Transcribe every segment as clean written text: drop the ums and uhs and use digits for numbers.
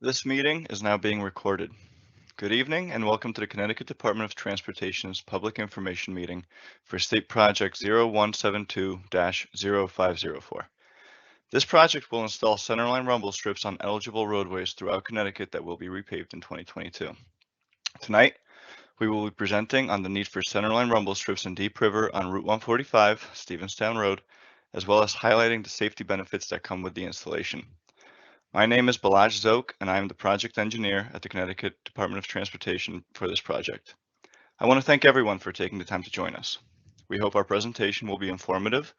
This meeting is now being recorded. Good evening and welcome to the Connecticut Department of Transportation's Public Information Meeting for State Project 0172-0504. This project will install centerline rumble strips on eligible roadways throughout Connecticut that will be repaved in 2022. Tonight, we will be presenting on the need for centerline rumble strips in Deep River on Route 145, Stevenstown Road, as well as highlighting the safety benefits that come with the installation. My name is Balazs Zoke, and I am the project engineer at the Connecticut Department of Transportation for this project. I want to thank everyone for taking the time to join us. We hope our presentation will be informative,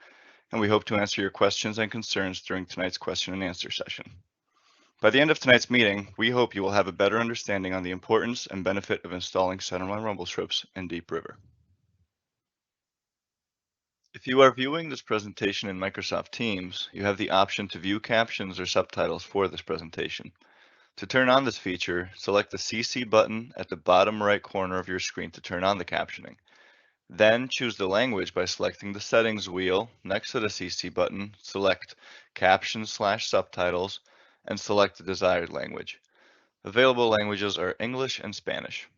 and we hope to answer your questions and concerns during tonight's question and answer session. By the end of tonight's meeting, we hope you will have a better understanding on the importance and benefit of installing centerline rumble strips in Deep River. If you are viewing this presentation in Microsoft Teams, you have the option to view captions or subtitles for this presentation. To turn on this feature, select the CC button at the bottom right corner of your screen to turn on the captioning. Then choose the language by selecting the settings wheel next to the CC button, select Captions/Subtitles, and select the desired language. Available languages are English and Spanish.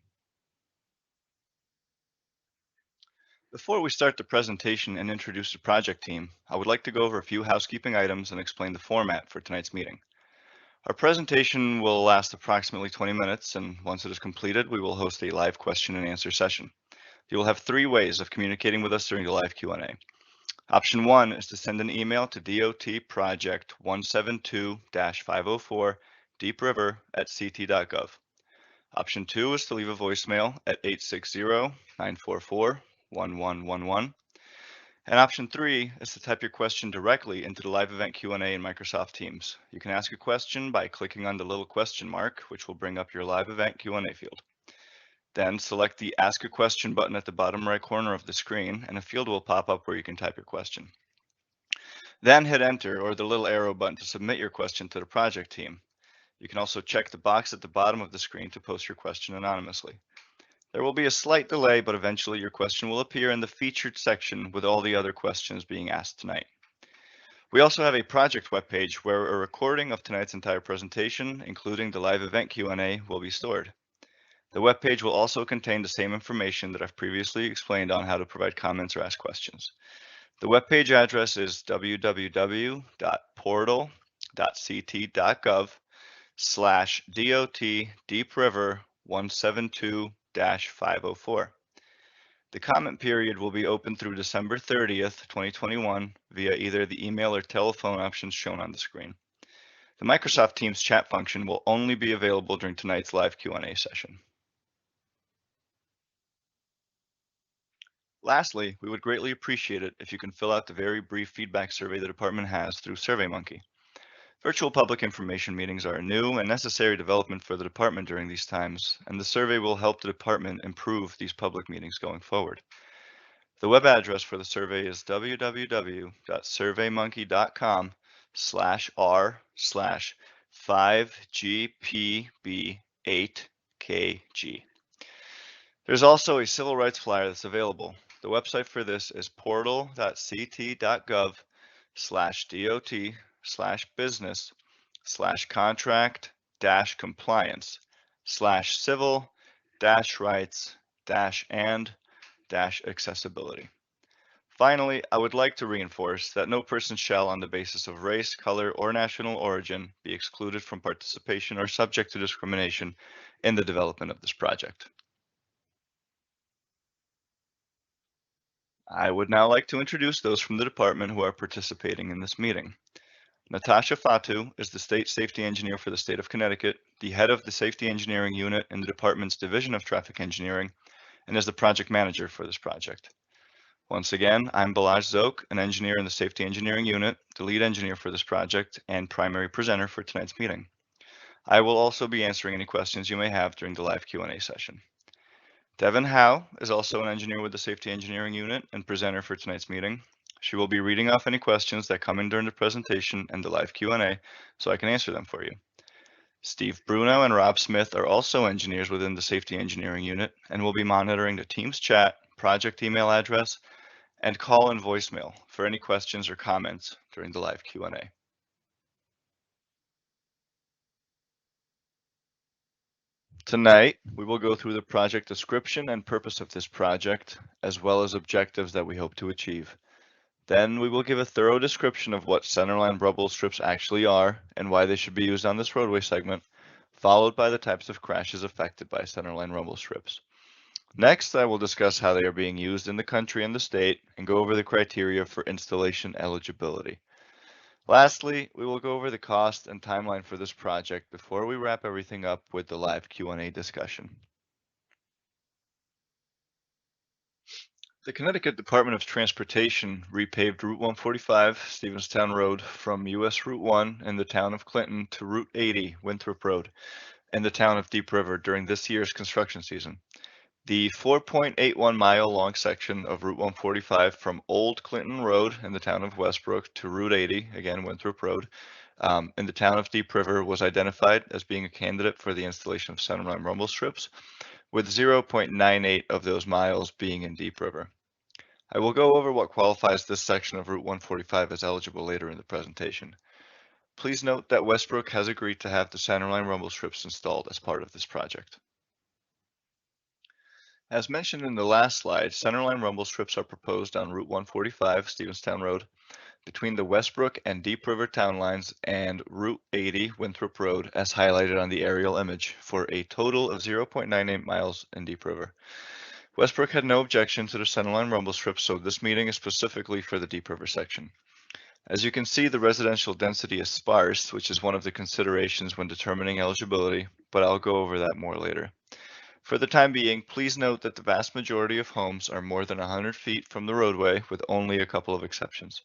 Before we start the presentation and introduce the project team, I would like to go over a few housekeeping items and explain the format for tonight's meeting. Our presentation will last approximately 20 minutes, and once it is completed, we will host a live question and answer session. You will have three ways of communicating with us during the live Q&A. Option 1 is to send an email to DOT Project 172-504 Deep River at ct.gov. Option 2 is to leave a voicemail at 860-944-1111. And option 3 is to type your question directly into the live event Q&A in Microsoft Teams. You can ask a question by clicking on the little question mark, which will bring up your live event Q&A field. Then select the Ask a Question button at the bottom right corner of the screen, and a field will pop up where you can type your question. Then hit Enter or the little arrow button to submit your question to the project team. You can also check the box at the bottom of the screen to post your question anonymously. There will be a slight delay, but eventually your question will appear in the featured section with all the other questions being asked tonight. We also have a project webpage where a recording of tonight's entire presentation, including the live event Q&A, will be stored. The webpage will also contain the same information that I've previously explained on how to provide comments or ask questions. The webpage address is www.portal.ct.gov/DOT Deep River 172-504. The comment period will be open through December 30th, 2021 via either the email or telephone options shown on the screen. The Microsoft Teams chat function will only be available during tonight's live Q&A session. Lastly, we would greatly appreciate it if you can fill out the very brief feedback survey the department has through SurveyMonkey. Virtual public information meetings are a new and necessary development for the department during these times, and the survey will help the department improve these public meetings going forward. The web address for the survey is www.surveymonkey.com/r/5GPB8KG. There's also a civil rights flyer that's available. The website for this is portal.ct.gov/DOT/business/contract-compliance/civil-rights-and-accessibility. Finally, I would like to reinforce that no person shall, on the basis of race, color, or national origin, be excluded from participation or subject to discrimination in the development of this project. I would now like to introduce those from the department who are participating in this meeting. Natasha Fatu is the State Safety Engineer for the State of Connecticut, the head of the Safety Engineering Unit in the department's Division of Traffic Engineering, and is the project manager for this project. Once again, I'm Balazs Zoke, an engineer in the Safety Engineering Unit, the lead engineer for this project, and primary presenter for tonight's meeting. I will also be answering any questions you may have during the live Q&A session. Devin Howe is also an engineer with the Safety Engineering Unit and presenter for tonight's meeting. She will be reading off any questions that come in during the presentation and the live Q&A so I can answer them for you. Steve Bruno and Rob Smith are also engineers within the Safety Engineering Unit and will be monitoring the Teams chat, project email address, and call and voicemail for any questions or comments during the live Q&A. Tonight, we will go through the project description and purpose of this project, as well as objectives that we hope to achieve. Then we will give a thorough description of what centerline rubble strips actually are and why they should be used on this roadway segment, followed by the types of crashes affected by centerline rubble strips. Next, I will discuss how they are being used in the country and the state and go over the criteria for installation eligibility. Lastly, we will go over the cost and timeline for this project before we wrap everything up with the live Q&A discussion. The Connecticut Department of Transportation repaved Route 145, Stevenstown Road, from US Route 1 in the town of Clinton to Route 80, Winthrop Road, in the town of Deep River during this year's construction season. The 4.81-mile long section of Route 145 from Old Clinton Road in the town of Westbrook to Route 80, again Winthrop Road, in the town of Deep River was identified as being a candidate for the installation of centerline rumble strips, with 0.98 of those miles being in Deep River. I will go over what qualifies this section of Route 145 as eligible later in the presentation. Please note that Westbrook has agreed to have the centerline rumble strips installed as part of this project. As mentioned in the last slide, centerline rumble strips are proposed on Route 145, Stevenstown Road, between the Westbrook and Deep River town lines and Route 80, Winthrop Road, as highlighted on the aerial image, for a total of 0.98 miles in Deep River. Westbrook had no objection to the centerline rumble strips, so this meeting is specifically for the Deep River section. As you can see, the residential density is sparse, which is one of the considerations when determining eligibility, but I'll go over that more later. For the time being, please note that the vast majority of homes are more than 100 feet from the roadway, with only a couple of exceptions.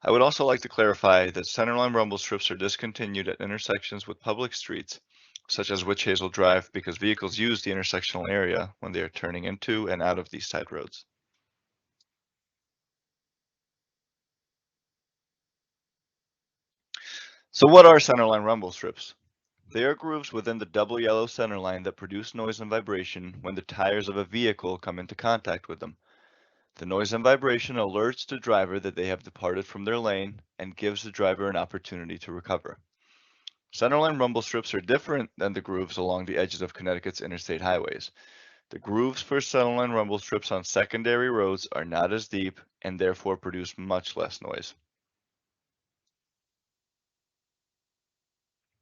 I would also like to clarify that centerline rumble strips are discontinued at intersections with public streets, such as Witch Hazel Drive, because vehicles use the intersectional area when they are turning into and out of these side roads. So what are centerline rumble strips? They are grooves within the double yellow centerline that produce noise and vibration when the tires of a vehicle come into contact with them. The noise and vibration alerts the driver that they have departed from their lane and gives the driver an opportunity to recover. Centerline rumble strips are different than the grooves along the edges of Connecticut's interstate highways. The grooves for centerline rumble strips on secondary roads are not as deep and therefore produce much less noise.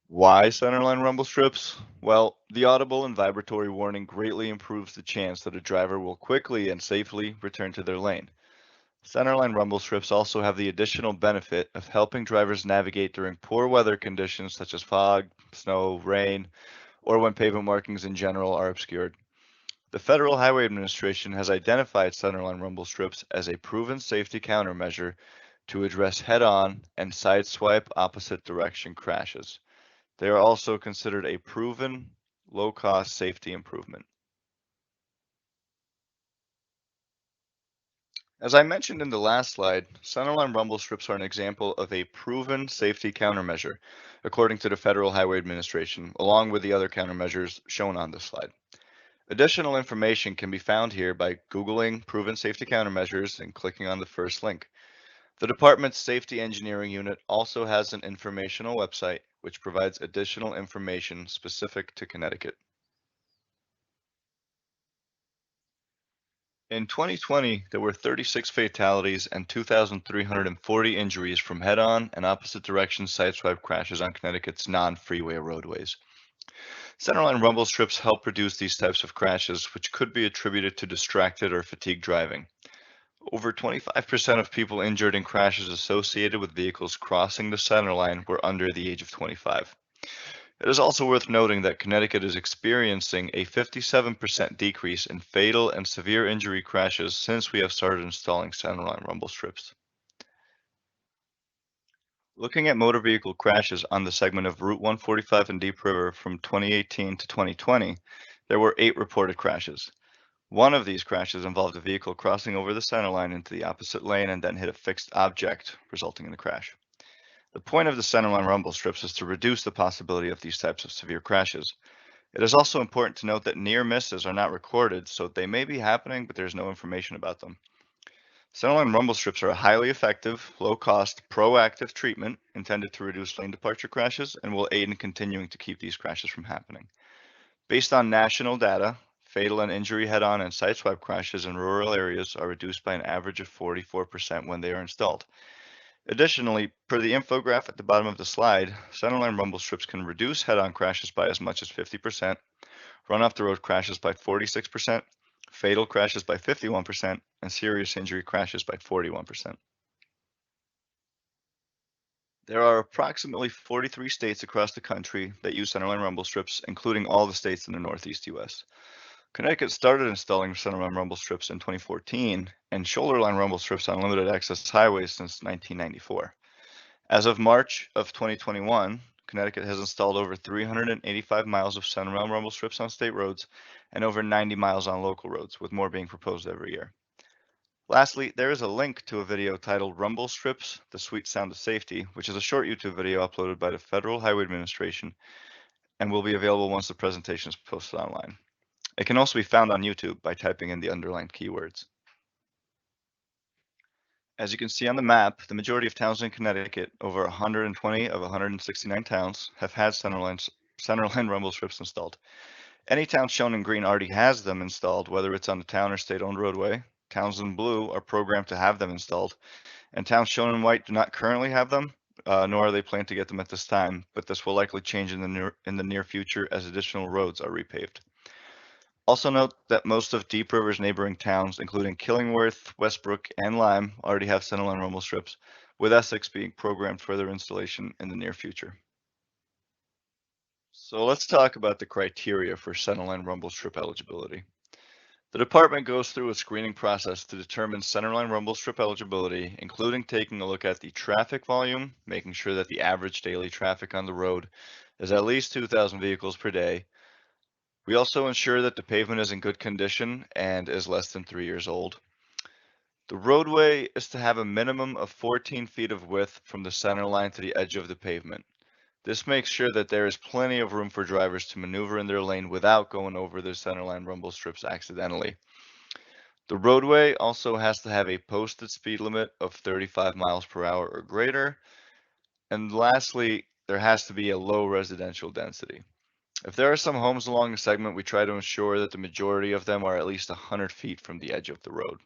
Why centerline rumble strips? Well, the audible and vibratory warning greatly improves the chance that a driver will quickly and safely return to their lane. Centerline rumble strips also have the additional benefit of helping drivers navigate during poor weather conditions such as fog, snow, rain, or when pavement markings in general are obscured. The Federal Highway Administration has identified centerline rumble strips as a proven safety countermeasure to address head-on and sideswipe opposite direction crashes. They are also considered a proven low-cost safety improvement. As I mentioned in the last slide, centerline rumble strips are an example of a proven safety countermeasure, according to the Federal Highway Administration, along with the other countermeasures shown on this slide. Additional information can be found here by Googling proven safety countermeasures and clicking on the first link. The department's safety engineering unit also has an informational website which provides additional information specific to Connecticut. In 2020, there were 36 fatalities and 2,340 injuries from head-on and opposite direction sideswipe crashes on Connecticut's non-freeway roadways. Centerline rumble strips help reduce these types of crashes, which could be attributed to distracted or fatigued driving. Over 25% of people injured in crashes associated with vehicles crossing the centerline were under the age of 25. It is also worth noting that Connecticut is experiencing a 57% decrease in fatal and severe injury crashes since we have started installing centerline rumble strips. Looking at motor vehicle crashes on the segment of Route 145 in Deep River from 2018 to 2020, there were 8 reported crashes. One of these crashes involved a vehicle crossing over the centerline into the opposite lane and then hit a fixed object, resulting in the crash. The point of the centerline rumble strips is to reduce the possibility of these types of severe crashes. It is also important to note that near misses are not recorded, so they may be happening, but there's no information about them. Centerline rumble strips are a highly effective, low-cost, proactive treatment intended to reduce lane departure crashes and will aid in continuing to keep these crashes from happening. Based on national data, fatal and injury head-on and sideswipe crashes in rural areas are reduced by an average of 44% when they are installed. Additionally, per the infographic at the bottom of the slide, centerline rumble strips can reduce head-on crashes by as much as 50%, run off the road crashes by 46%, fatal crashes by 51%, and serious injury crashes by 41%. There are approximately 43 states across the country that use centerline rumble strips, including all the states in the Northeast U.S. Connecticut started installing centerline rumble strips in 2014 and shoulder line rumble strips on limited access highways since 1994. As of March of 2021, Connecticut has installed over 385 miles of centerline rumble strips on state roads and over 90 miles on local roads, with more being proposed every year. Lastly, there is a link to a video titled Rumble Strips, The Sweet Sound of Safety, which is a short YouTube video uploaded by the Federal Highway Administration and will be available once the presentation is posted online. It can also be found on YouTube by typing in the underlined keywords. As you can see on the map, the majority of towns in Connecticut, over 120 of 169 towns, have had centerline rumble strips installed. Any town shown in green already has them installed, whether it's on the town or state-owned roadway. Towns in blue are programmed to have them installed, and towns shown in white do not currently have them, nor are they planning to get them at this time, but this will likely change in the near future as additional roads are repaved. Also note that most of Deep River's neighboring towns, including Killingworth, Westbrook, and Lyme, already have centerline rumble strips, with Essex being programmed for their installation in the near future. So let's talk about the criteria for centerline rumble strip eligibility. The department goes through a screening process to determine centerline rumble strip eligibility, including taking a look at the traffic volume, making sure that the average daily traffic on the road is at least 2,000 vehicles per day. We also ensure that the pavement is in good condition and is less than 3 years old. The roadway is to have a minimum of 14 feet of width from the center line to the edge of the pavement. This makes sure that there is plenty of room for drivers to maneuver in their lane without going over the centerline rumble strips accidentally. The roadway also has to have a posted speed limit of 35 miles per hour or greater. And lastly, there has to be a low residential density. If there are some homes along the segment, we try to ensure that the majority of them are at least 100 feet from the edge of the road.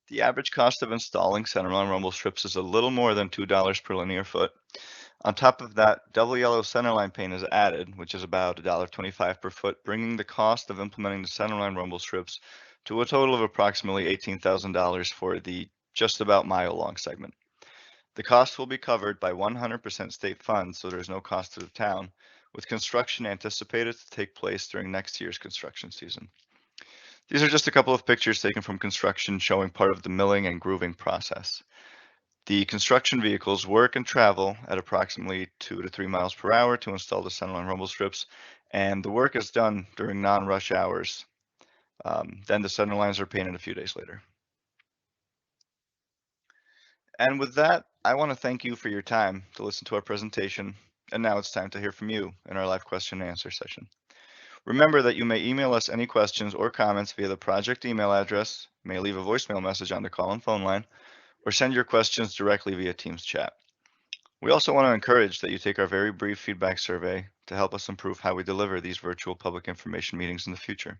The average cost of installing centerline rumble strips is a little more than $2 per linear foot. On top of that, double yellow centerline paint is added, which is about $1.25 per foot, bringing the cost of implementing the centerline rumble strips to a total of approximately $18,000 for the just about mile-long segment. The cost will be covered by 100% state funds, so there's no cost to the town, with construction anticipated to take place during next year's construction season. These are just a couple of pictures taken from construction showing part of the milling and grooving process. The construction vehicles work and travel at approximately 2 to 3 miles per hour to install the centerline rumble strips, and the work is done during non-rush hours. Then the centerlines are painted a few days later. And with that, I want to thank you for your time to listen to our presentation, and now it's time to hear from you in our live question and answer session. Remember that you may email us any questions or comments via the project email address, may leave a voicemail message on the call and phone line, or send your questions directly via Teams chat. We also want to encourage that you take our very brief feedback survey to help us improve how we deliver these virtual public information meetings in the future.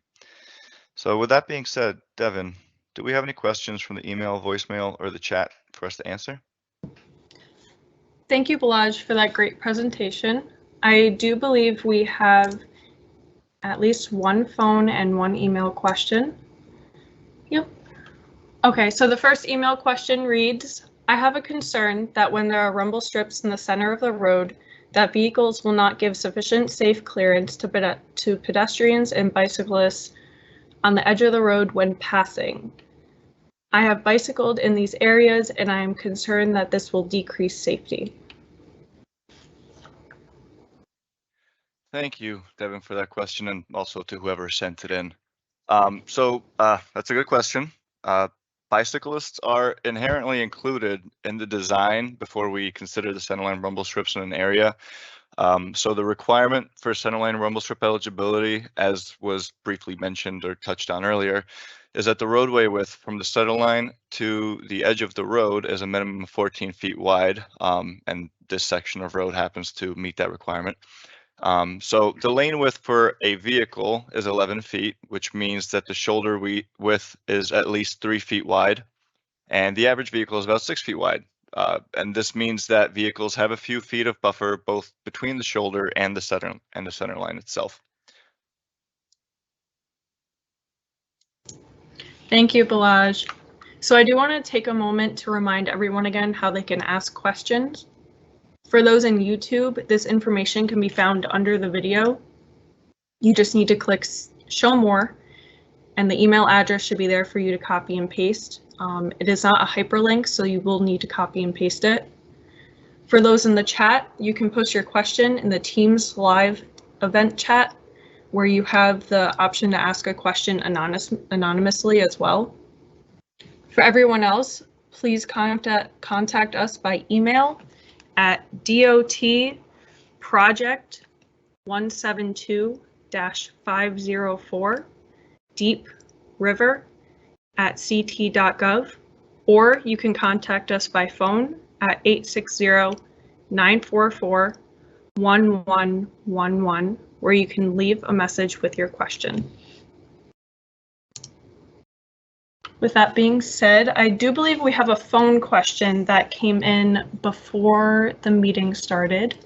So with that being said, Devin, do we have any questions from the email, voicemail, or the chat for us to answer? Thank you, Balaj, for that great presentation. I do believe we have at least one phone and one email question. Yep. Okay, so the first email question reads, I have a concern that when there are rumble strips in the center of the road, that vehicles will not give sufficient safe clearance to pedestrians and bicyclists on the edge of the road when passing. I have bicycled in these areas and I am concerned that this will decrease safety. Thank you, Devin, for that question, and also to whoever sent it in. That's a good question. Bicyclists are inherently included in the design before we consider the centerline rumble strips in an area. So the requirement for centerline rumble strip eligibility, as was briefly mentioned or touched on earlier, is that the roadway width from the centerline to the edge of the road is a minimum of 14 feet wide, and this section of road happens to meet that requirement. So the lane width for a vehicle is 11 feet, which means that the shoulder width is at least 3 feet wide, and the average vehicle is about 6 feet wide. And this means that vehicles have a few feet of buffer both between the shoulder and the center line itself. Thank you, Balaj. So I do want to take a moment to remind everyone again how they can ask questions. For those in YouTube, this information can be found under the video. You just need to click Show More, and the email address should be there for you to copy and paste. It is not a hyperlink, so you will need to copy and paste it. For those in the chat, you can post your question in the Teams live event chat, where you have the option to ask a question anonymously as well. For everyone else, please contact us by email at dotproject172-504 deepriver@ct.gov, or you can contact us by phone at 860-944-1111, where you can leave a message with your question. With that being said, I do believe we have a phone question that came in before the meeting started.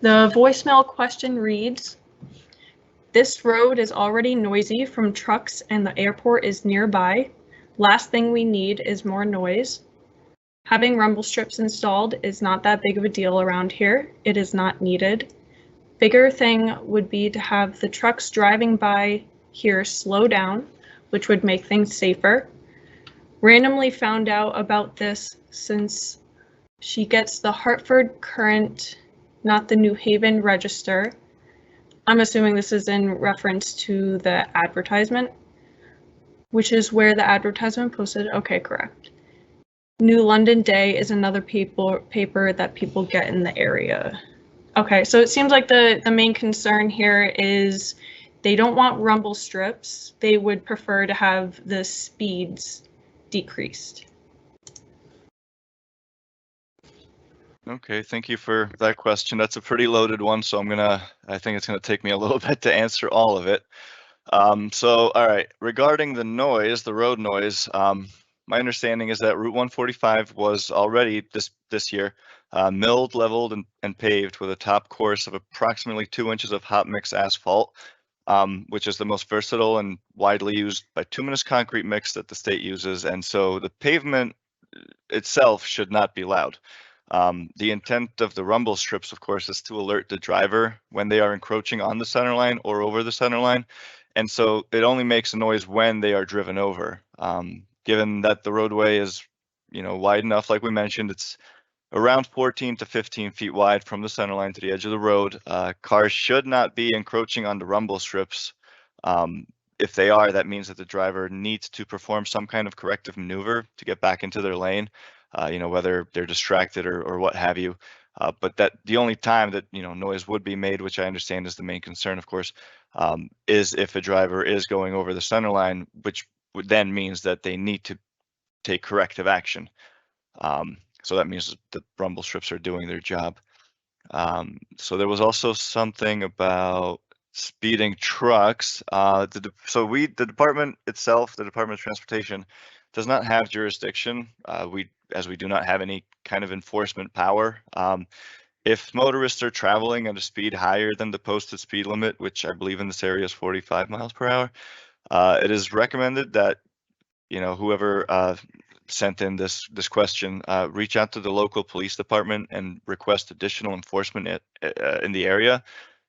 The voicemail question reads, "This road is already noisy from trucks and the airport is nearby. Last thing we need is more noise. Having rumble strips installed is not that big of a deal around here. It is not needed. Bigger thing would be to have the trucks driving by here slow down, which would make things safer. Randomly found out about this since she gets the Hartford Courant, not the New Haven Register." I'm assuming this is in reference to the advertisement, which is where the advertisement posted. Okay, correct. New London Day is another paper that people get in the area. Okay, so it seems like the main concern here is they don't want rumble strips. They would prefer to have the speeds decreased. Okay, thank you for that question. That's a pretty loaded one, so I think it's gonna take me a little bit to answer all of it. So, all right, regarding the noise, the road noise, my understanding is that Route 145 was already this year milled, leveled, and paved with a top course of approximately 2 inches of hot mix asphalt, which is the most versatile and widely used bituminous concrete mix that the state uses. And so the pavement itself should not be loud. The intent of the rumble strips, of course, is to alert the driver when they are encroaching on the center line or over the center line. And so it only makes a noise when they are driven over. Given that the roadway is, wide enough, like we mentioned, it's around 14 to 15 feet wide from the center line to the edge of the road. Cars should not be encroaching on the rumble strips. If they are, that means that the driver needs to perform some kind of corrective maneuver to get back into their lane, whether they're distracted or what have you. But that the only time that noise would be made, which I understand is the main concern, of course, is if a driver is going over the center line, which then means that they need to take corrective action. So that means that the rumble strips are doing their job. So there was also something about speeding trucks. The department itself, the Department of Transportation, does not have jurisdiction. As we do not have any kind of enforcement power. If motorists are traveling at a speed higher than the posted speed limit, which I believe in this area is 45 miles per hour, it is recommended that whoever sent in this question reach out to the local police department and request additional enforcement in the area,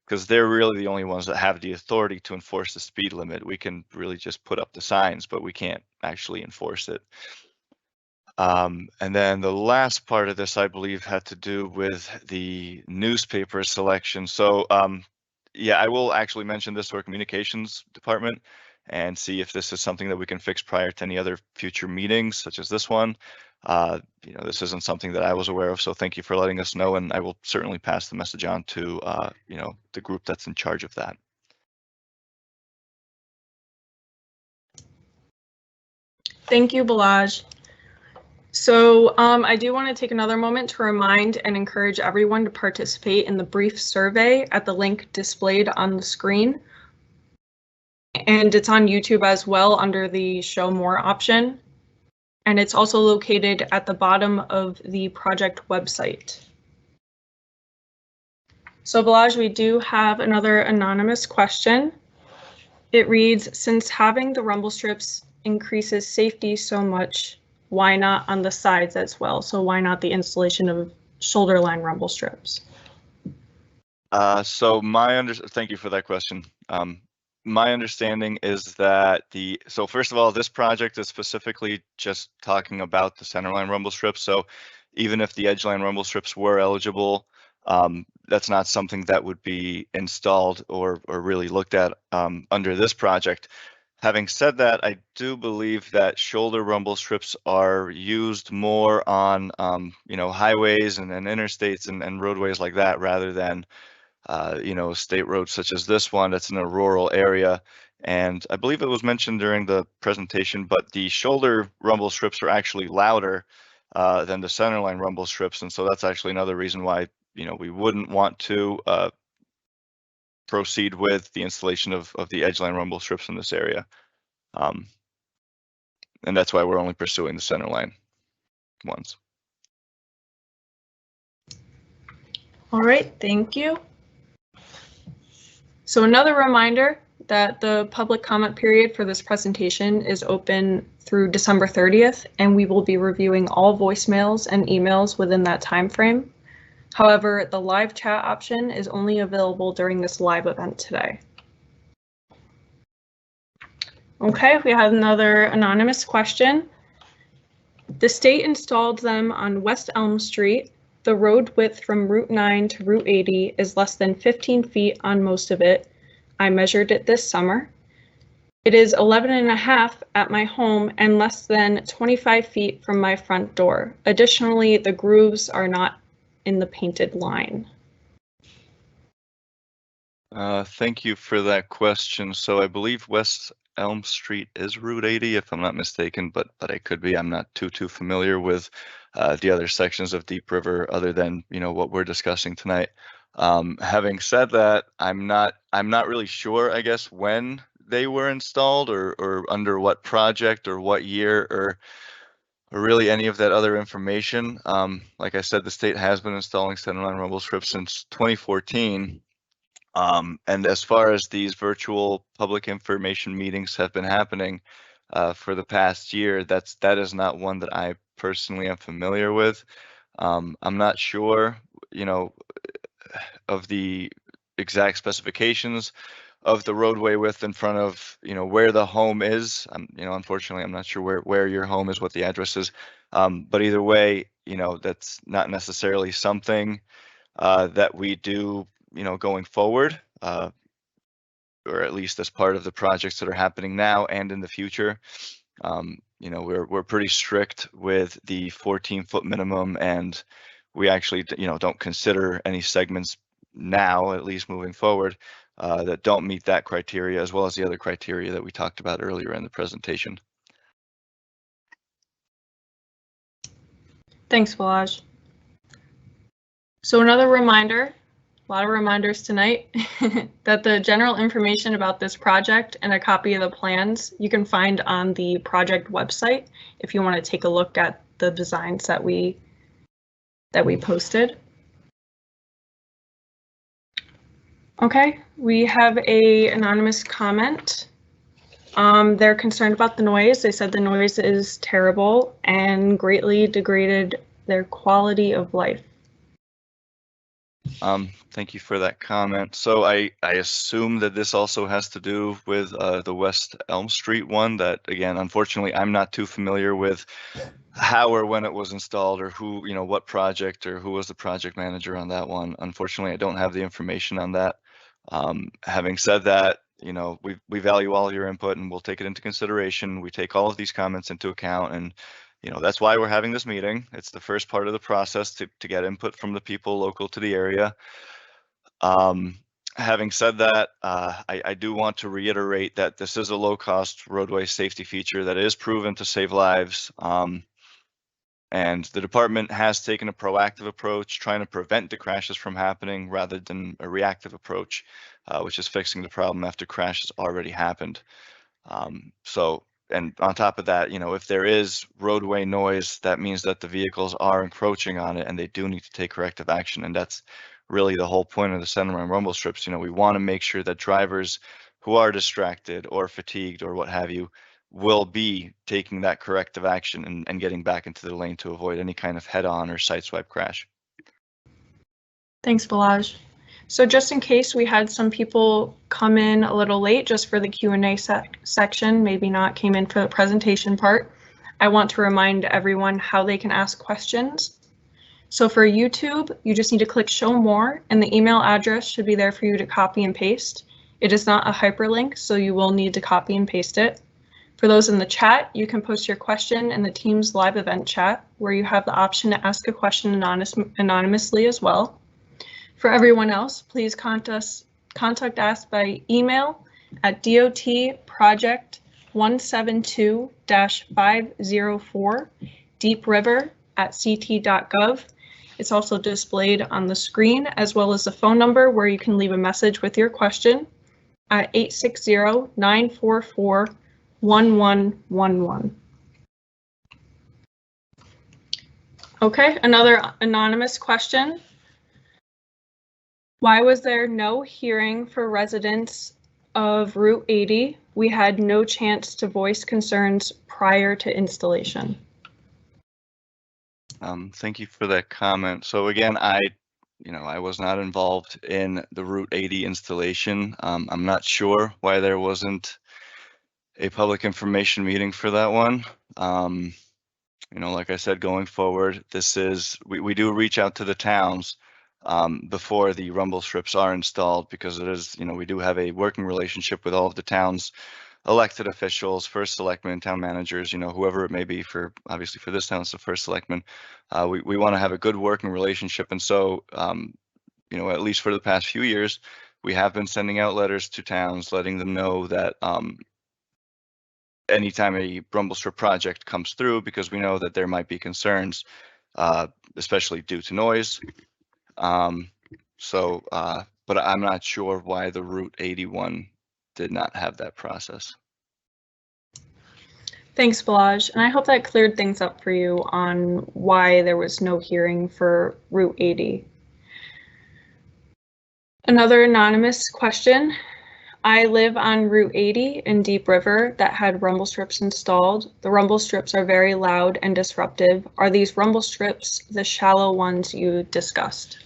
because they're really the only ones that have the authority to enforce the speed limit. We can really just put up the signs, but we can't actually enforce it. And then the last part of this, I believe, had to do with the newspaper selection. So yeah, I will actually mention this to our communications department and see if this is something that we can fix prior to any other future meetings, such as this one. This isn't something that I was aware of, so thank you for letting us know, and I will certainly pass the message on to the group that's in charge of that. Thank you, Balaj. So I do want to take another moment to remind and encourage everyone to participate in the brief survey at the link displayed on the screen. And it's on YouTube as well under the Show More option. And it's also located at the bottom of the project website. So Balazs, we do have another anonymous question. It reads, since having the rumble strips increases safety so much, why not on the sides as well? So why not the installation of shoulder line rumble strips? So thank you for that question. My understanding is that so first of all, this project is specifically just talking about the centerline rumble strips. So even if the edgeline rumble strips were eligible, that's not something that would be installed or really looked at under this project. Having said that, I do believe that shoulder rumble strips are used more on, highways and interstates and roadways like that, rather than, state roads such as this one that's in a rural area. And I believe it was mentioned during the presentation, but the shoulder rumble strips are actually louder than the centerline rumble strips. And so that's actually another reason why, we wouldn't want to proceed with the installation of the edgeline rumble strips in this area. And that's why we're only pursuing the centerline ones. All right, thank you. So another reminder that the public comment period for this presentation is open through December 30th, and we will be reviewing all voicemails and emails within that time frame. However, the live chat option is only available during this live event today. Okay, we have another anonymous question. The state installed them on West Elm Street. The road width from Route 9 to Route 80 is less than 15 feet on most of it. I measured it this summer. It is 11.5 at my home and less than 25 feet from my front door. Additionally, the grooves are not in the painted line. Thank you for that question. So I believe West Elm Street is Route 80, if I'm not mistaken, but I could be. I'm not too familiar with the other sections of Deep River other than, what we're discussing tonight. Having said that, I'm not really sure, I guess, when they were installed or under what project or what year or really any of that other information. Like I said, the state has been installing centerline rumble strips since 2014. And as far as these virtual public information meetings have been happening for the past year, that is not one that I personally am familiar with. I'm not sure, of the exact specifications of the roadway width in front of, where the home is. Unfortunately, I'm not sure where your home is, what the address is. But either way, that's not necessarily something that we do, going forward, or at least as part of the projects that are happening now and in the future. We're pretty strict with the 14-foot minimum, and we actually, don't consider any segments now, at least moving forward, that don't meet that criteria, as well as the other criteria that we talked about earlier in the presentation. Thanks, Balazs. So another reminder, a lot of reminders tonight, that the general information about this project and a copy of the plans you can find on the project website if you want to take a look at the designs that we posted. Okay, we have an anonymous comment. They're concerned about the noise. They said the noise is terrible and greatly degraded their quality of life. Thank you for that comment. So I assume that this also has to do with the West Elm Street one that, again, unfortunately, I'm not too familiar with how or when it was installed or who, what project or who was the project manager on that one. Unfortunately, I don't have the information on that. Having said that, we value all of your input and we'll take it into consideration. We take all of these comments into account, and that's why we're having this meeting. It's the first part of the process to get input from the people local to the area. Having said that, I do want to reiterate that this is a low-cost roadway safety feature that is proven to save lives. And the department has taken a proactive approach, trying to prevent the crashes from happening rather than a reactive approach, which is fixing the problem after crash has already happened. And on top of that, if there is roadway noise, that means that the vehicles are encroaching on it and they do need to take corrective action. And that's really the whole point of the Centerline rumble strips. We want to make sure that drivers who are distracted or fatigued or what have you will be taking that corrective action and getting back into the lane to avoid any kind of head-on or sideswipe crash. Thanks, Balazs. So just in case we had some people come in a little late just for the Q&A section, maybe not came in for the presentation part, I want to remind everyone how they can ask questions. So for YouTube, you just need to click show more and the email address should be there for you to copy and paste. It is not a hyperlink, so you will need to copy and paste it. For those in the chat, you can post your question in the Teams live event chat, where you have the option to ask a question anonymously as well. For everyone else, please contact us by email at dotproject172-504 deepriver@ct.gov. It's also displayed on the screen, as well as the phone number where you can leave a message with your question at 860-944-1111. Okay, another anonymous question. Why was there no hearing for residents of Route 80? We had no chance to voice concerns prior to installation. Thank you for that comment. So again, I was not involved in the Route 80 installation. I'm not sure why there wasn't a public information meeting for that one. Like I said, going forward, we do reach out to the towns before the rumble strips are installed, because it is, we do have a working relationship with all of the town's elected officials, first selectmen, town managers, whoever it may be. Obviously for this town, it's the first selectman. We want to have a good working relationship. And so, at least for the past few years, we have been sending out letters to towns, letting them know that anytime a rumble strip project comes through, because we know that there might be concerns, especially due to noise. But I'm not sure why the Route 81 did not have that process. Thanks, Balazs, and I hope that cleared things up for you on why there was no hearing for Route 80. Another anonymous question. I live on Route 80 in Deep River that had rumble strips installed. The rumble strips are very loud and disruptive. Are these rumble strips the shallow ones you discussed?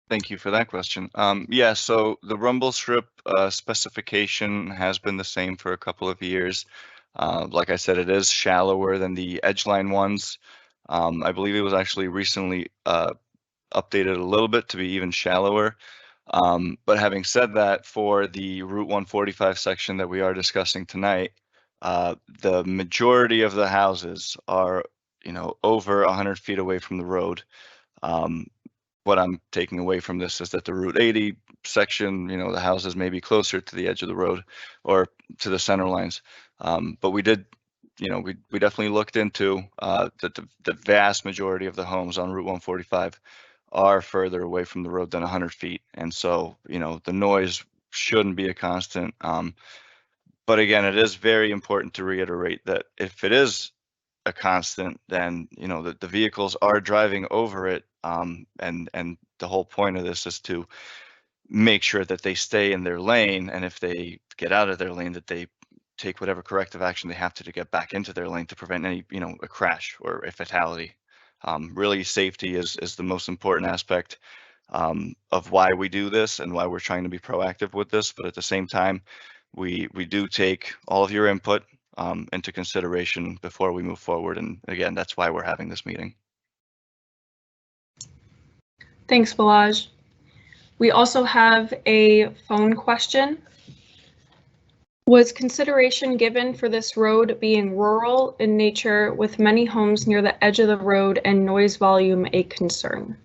Thank you for that question. Yeah, so the rumble strip specification has been the same for a couple of years. Like I said, it is shallower than the edgeline ones. I believe it was actually recently updated a little bit to be even shallower. But having said that, for the Route 145 section that we are discussing tonight, the majority of the houses are, over 100 feet away from the road. What I'm taking away from this is that the Route 80 section, the houses may be closer to the edge of the road or to the center lines. But we did, we definitely looked into that the vast majority of the homes on Route 145 are further away from the road than 100 feet. And so, the noise shouldn't be a constant. But again, it is very important to reiterate that if it is a constant, then the vehicles are driving over it, and the whole point of this is to make sure that they stay in their lane, and if they get out of their lane, that they take whatever corrective action they have to get back into their lane to prevent any a crash or a fatality. Really, safety is the most important aspect of why we do this and why we're trying to be proactive with this. But at the same time, we do take all of your input into consideration before we move forward. And again, that's why we're having this meeting. Thanks, Balazs. We also have a phone question. Was consideration given for this road being rural in nature with many homes near the edge of the road and noise volume a concern?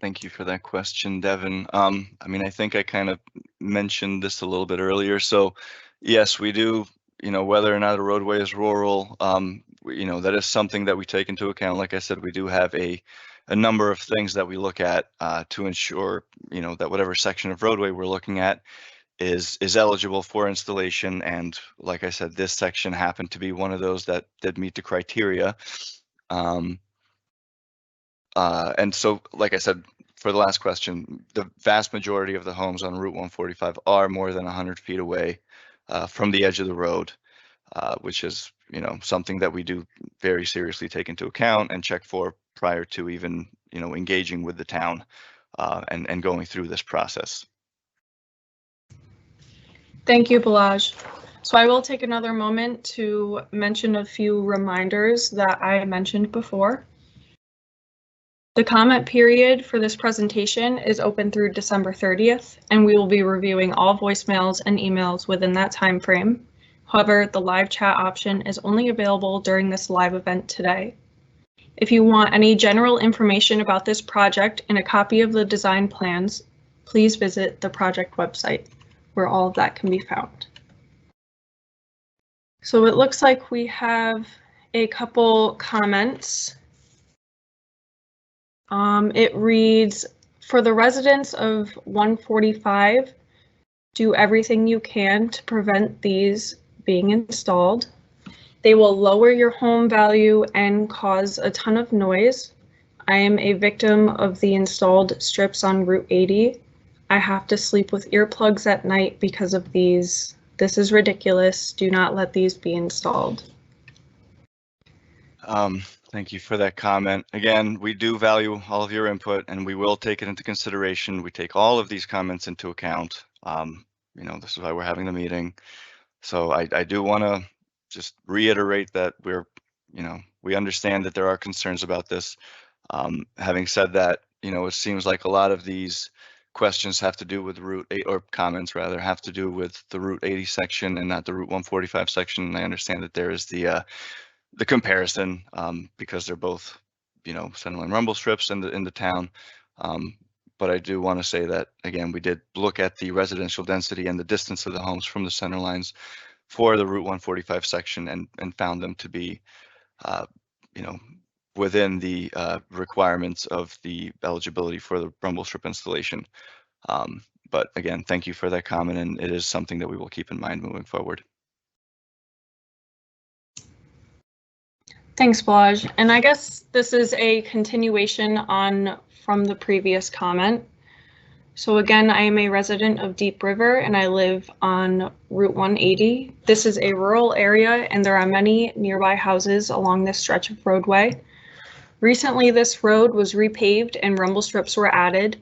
Thank you for that question, Devin. I think I kind of mentioned this a little bit earlier. So yes, we do, whether or not a roadway is rural, that is something that we take into account. Like I said, we do have a number of things that we look at to ensure, that whatever section of roadway we're looking at is eligible for installation. And like I said, this section happened to be one of those that did meet the criteria. And so, like I said, for the last question, the vast majority of the homes on Route 145 are more than 100 feet away from the edge of the road, which is, something that we do very seriously take into account and check for prior to even, engaging with the town and going through this process. Thank you, Balazs. So I will take another moment to mention a few reminders that I mentioned before. The comment period for this presentation is open through December 30th, and we will be reviewing all voicemails and emails within that time frame. However, the live chat option is only available during this live event today. If you want any general information about this project and a copy of the design plans, please visit the project website, where all of that can be found. So it looks like we have a couple comments. It reads, for the residents of 145, do everything you can to prevent these being installed. They will lower your home value and cause a ton of noise. I am a victim of the installed strips on Route 80. I have to sleep with earplugs at night because of these. This is ridiculous. Do not let these be installed. Thank you for that comment. Again, we do value all of your input and we will take it into consideration. We take all of these comments into account. This is why we're having the meeting. So I do want to just reiterate that we understand that there are concerns about this. Having said that, it seems like a lot of these questions have to do with Route 8, or comments rather, have to do with the Route 80 section and not the Route 145 section. And I understand that there is the comparison because they're both, Centerline rumble strips in the town. But I do want to say that, again, we did look at the residential density and the distance of the homes from the center lines for the Route 145 section and found them to be, within the requirements of the eligibility for the rumble strip installation. But again, thank you for that comment, and it is something that we will keep in mind moving forward. Thanks, Balazs. And I guess this is a continuation from the previous comment. So again, I am a resident of Deep River and I live on Route 180. This is a rural area and there are many nearby houses along this stretch of roadway. Recently, this road was repaved and rumble strips were added.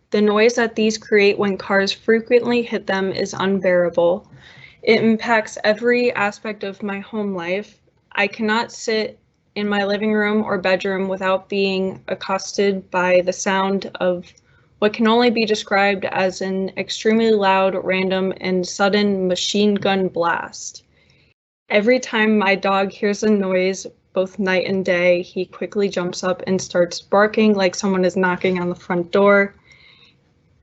The noise that these create when cars frequently hit them is unbearable. It impacts every aspect of my home life. I cannot sit in my living room or bedroom without being accosted by the sound of what can only be described as an extremely loud, random, and sudden machine gun blast. Every time my dog hears a noise, both night and day, he quickly jumps up and starts barking like someone is knocking on the front door.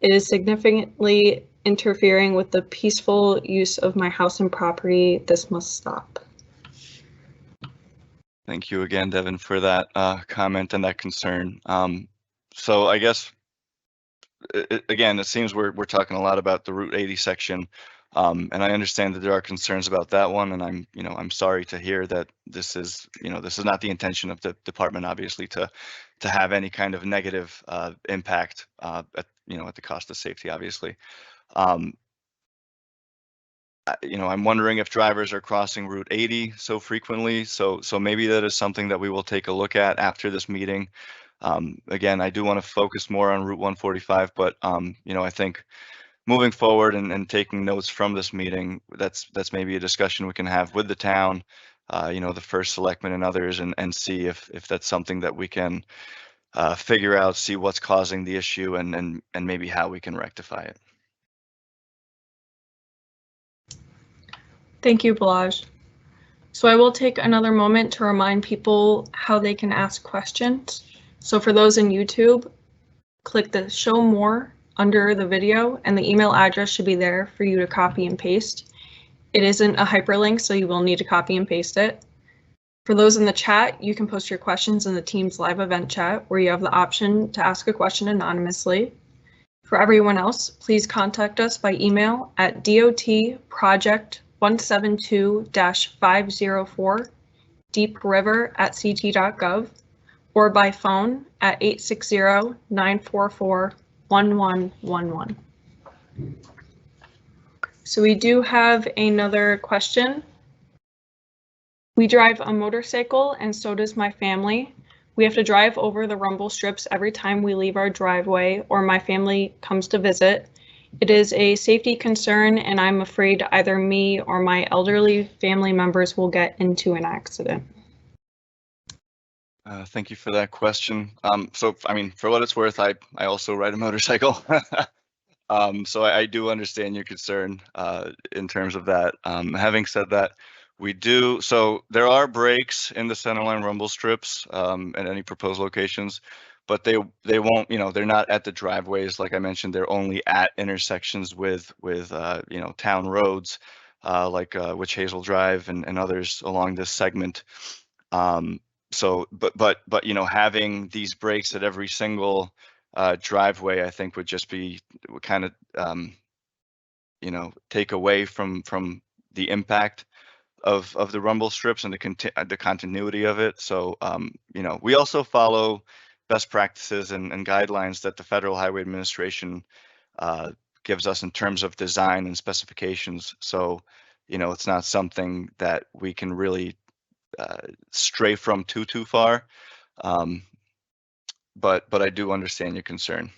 It is significantly interfering with the peaceful use of my house and property. This must stop. Thank you again, Devin, for that comment and that concern. So I guess, again, it seems we're talking a lot about the Route 80 section, and I understand that there are concerns about that one, and I'm sorry to hear that this is not the intention of the department, obviously, to have any kind of negative impact at the cost of safety, obviously. I'm wondering if drivers are crossing Route 80 so frequently. So maybe that is something that we will take a look at after this meeting. Again, I do want to focus more on Route 145, but I think moving forward and taking notes from this meeting, that's maybe a discussion we can have with the town, the first selectman and others, and see if that's something that we can figure out, see what's causing the issue, and maybe how we can rectify it. Thank you, Balazs. So I will take another moment to remind people how they can ask questions. So for those in YouTube, click the show more under the video and the email address should be there for you to copy and paste. It isn't a hyperlink, so you will need to copy and paste it. For those in the chat, you can post your questions in the Teams live event chat, where you have the option to ask a question anonymously. For everyone else, please contact us by email at dotproject172-504 deepriver@ct.gov or by phone at 860-944-1111. So we do have another question. We drive a motorcycle and so does my family. We have to drive over the rumble strips every time we leave our driveway or my family comes to visit. It is a safety concern and I'm afraid either me or my elderly family members will get into an accident. Thank you for that question. So, I mean, for what it's worth, I also ride a motorcycle. So I do understand your concern in terms of that. Having said that, we do, so there are breaks in the Centerline rumble strips at any proposed locations, but they won't, you know, they're not at the driveways. Like I mentioned, they're only at intersections with you know, town roads like Witch Hazel Drive and others along this segment. So, but you know, having these breaks at every single driveway, I think would just be kind of you know, take away from the impact of the rumble strips and the continuity of it. So, you know, we also follow best practices and guidelines that the Federal Highway Administration gives us in terms of design and specifications. So, you know, it's not something that we can really stray from too far. But I do understand your concern.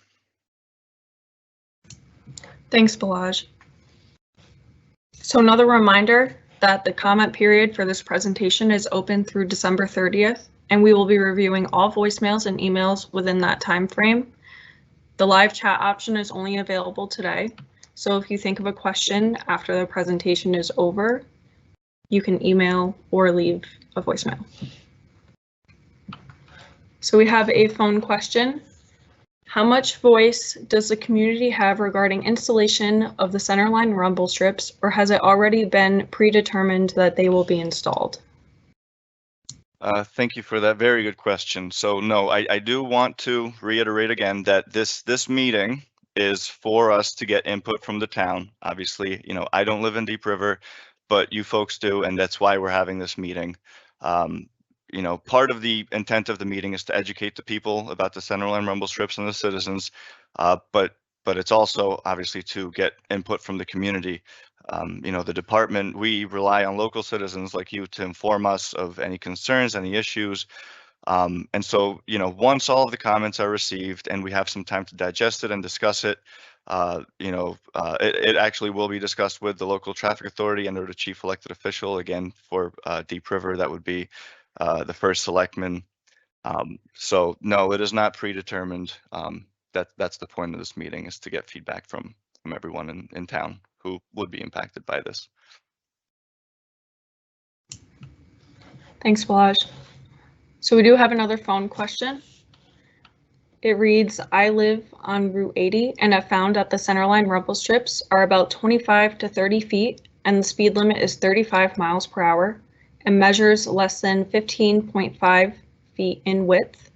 Thanks, Balaj. So another reminder that the comment period for this presentation is open through December 30th, and we will be reviewing all voicemails and emails within that time frame. The live chat option is only available today, so if you think of a question after the presentation is over, you can email or leave a voicemail. So we have a phone question. How much voice does the community have regarding installation of the Centerline rumble strips, or has it already been predetermined that they will be installed? Thank you for that very good question. So no, I do want to reiterate again that this meeting is for us to get input from the town. Obviously, you know, I don't live in Deep River, but you folks do, and that's why we're having this meeting. You know, part of the intent of the meeting is to educate the people about the Centerline rumble strips and the citizens, but it's also obviously to get input from the community. You know, the department, we rely on local citizens like you to inform us of any concerns, any issues. And so, you know, once all of the comments are received and we have some time to digest it and discuss it, you know, it actually will be discussed with the local traffic authority and or the chief elected official. Again, for Deep River, that would be the first selectman. So no, it is not predetermined. That's the point of this meeting, is to get feedback from everyone in town who would be impacted by this. Thanks, Balaj. So we do have another phone question. It reads, I live on Route 80 and have found that the Centerline rumble strips are about 25 to 30 feet and the speed limit is 35 miles per hour and measures less than 15.5 feet in width.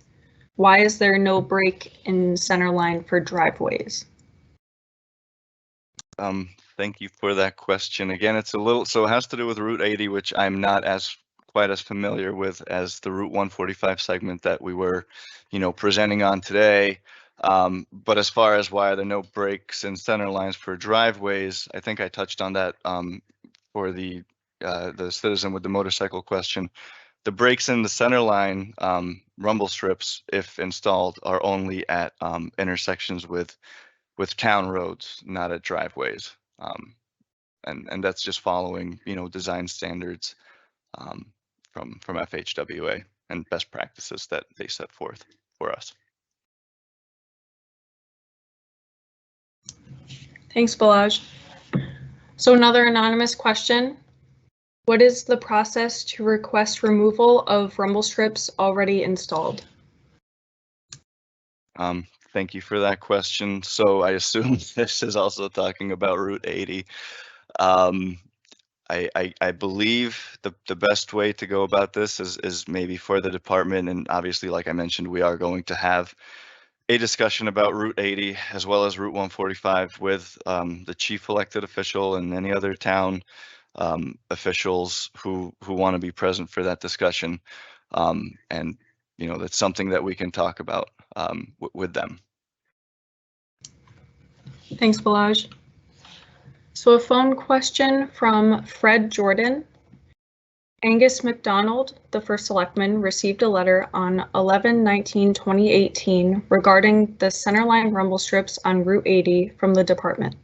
Why is there no break in Centerline for driveways? Thank you for that question. Again, it's a little, so it has to do with Route 80, which I'm not quite as familiar with as the Route 145 segment that we were, you know, presenting on today. But as far as why there are no breaks in center lines for driveways, I think I touched on that for the citizen with the motorcycle question. The breaks in the center line rumble strips, if installed, are only at intersections with town roads, not at driveways. And that's just following, you know, design standards from FHWA and best practices that they set forth for us. Thanks, Balaj. So another anonymous question. What is the process to request removal of rumble strips already installed? Thank you for that question. So I assume this is also talking about Route 80. I believe the best way to go about this is maybe for the department, and obviously, like I mentioned, we are going to have a discussion about Route 80 as well as Route 145 with the chief elected official and any other town officials who want to be present for that discussion. And that's something that we can talk about with them. Thanks, Balazs. So a phone question from Fred Jordan. Angus McDonald, the first selectman, received a letter on 11/19/2018 regarding the Centerline rumble strips on Route 80 from the department.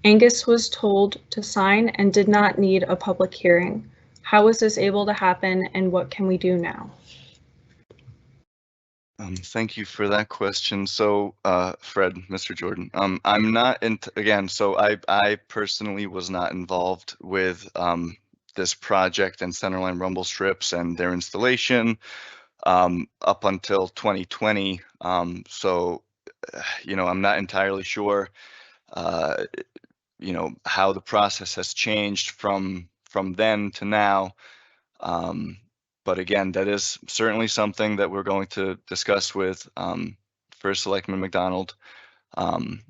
Angus was told to sign and did not need a public hearing. How was this able to happen, and what can we do now? Thank you for that question. So, Fred, Mr. Jordan, I'm not again. So I personally was not involved with this project and Centerline rumble strips and their installation up until 2020. So, I'm not entirely sure, how the process has changed from then to now. But again, that is certainly something that we're going to discuss with First Selectman McDonald. And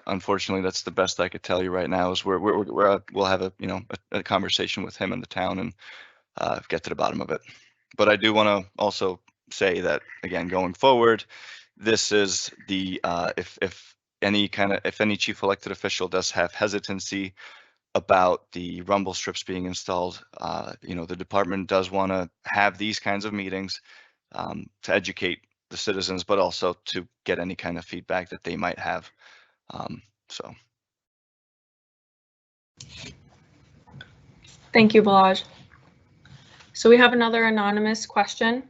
unfortunately, that's the best I could tell you right now. Is we'll have a conversation with him in the town and get to the bottom of it. But I do want to also say that again, going forward, this is the if any chief elected official does have hesitancy about the rumble strips being installed, the department does want to have these kinds of meetings to educate the citizens, but also to get any kind of feedback that they might have. Thank you, Balazs. So we have another anonymous question.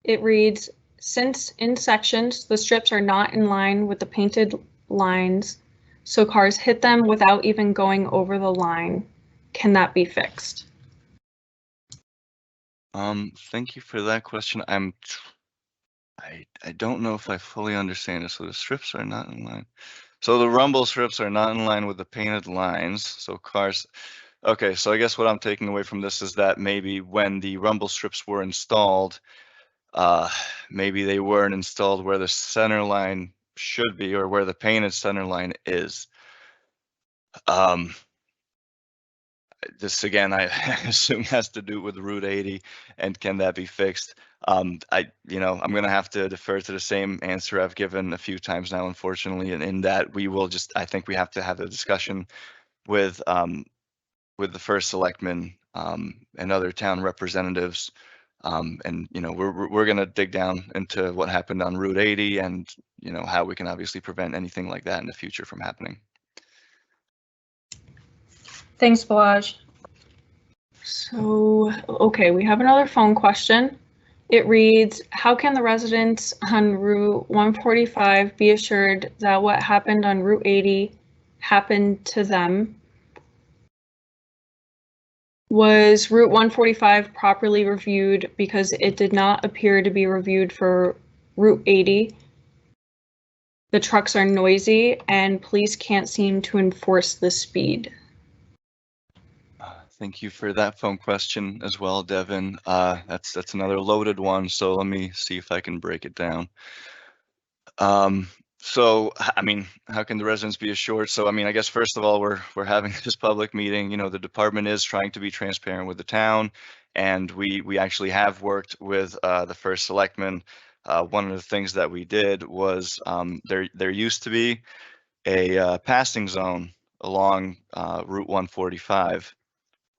It reads, since in sections, the strips are not in line with the painted lines, so cars hit them without even going over the line, can that be fixed? Thank you for that question. I don't know if I fully understand it. So the strips are not in line. So the rumble strips are not in line with the painted lines. So cars. Okay, so I guess what I'm taking away from this is that maybe when the rumble strips were installed, maybe they weren't installed where the center line should be or where the painted center line is. This again, I assume has to do with Route 80, and can that be fixed? I'm going to have to defer to the same answer I've given a few times now, unfortunately, and in that I think we have to have a discussion with the first selectman and other town representatives, and we're going to dig down into what happened on Route 80 and how we can obviously prevent anything like that in the future from happening. Thanks, Balazs. So, okay, we have another phone question. It reads, how can the residents on Route 145 be assured that what happened on Route 80 happened to them? Was Route 145 properly reviewed, because it did not appear to be reviewed for Route 80? The trucks are noisy and police can't seem to enforce the speed. Thank you for that phone question as well, Devin. That's another loaded one, so let me see if I can break it down. So, I mean, how can the residents be assured? So, I mean, I guess first of all, we're having this public meeting. The department is trying to be transparent with the town, and we actually have worked with the first selectman. One of the things that we did was there used to be a passing zone along Route 145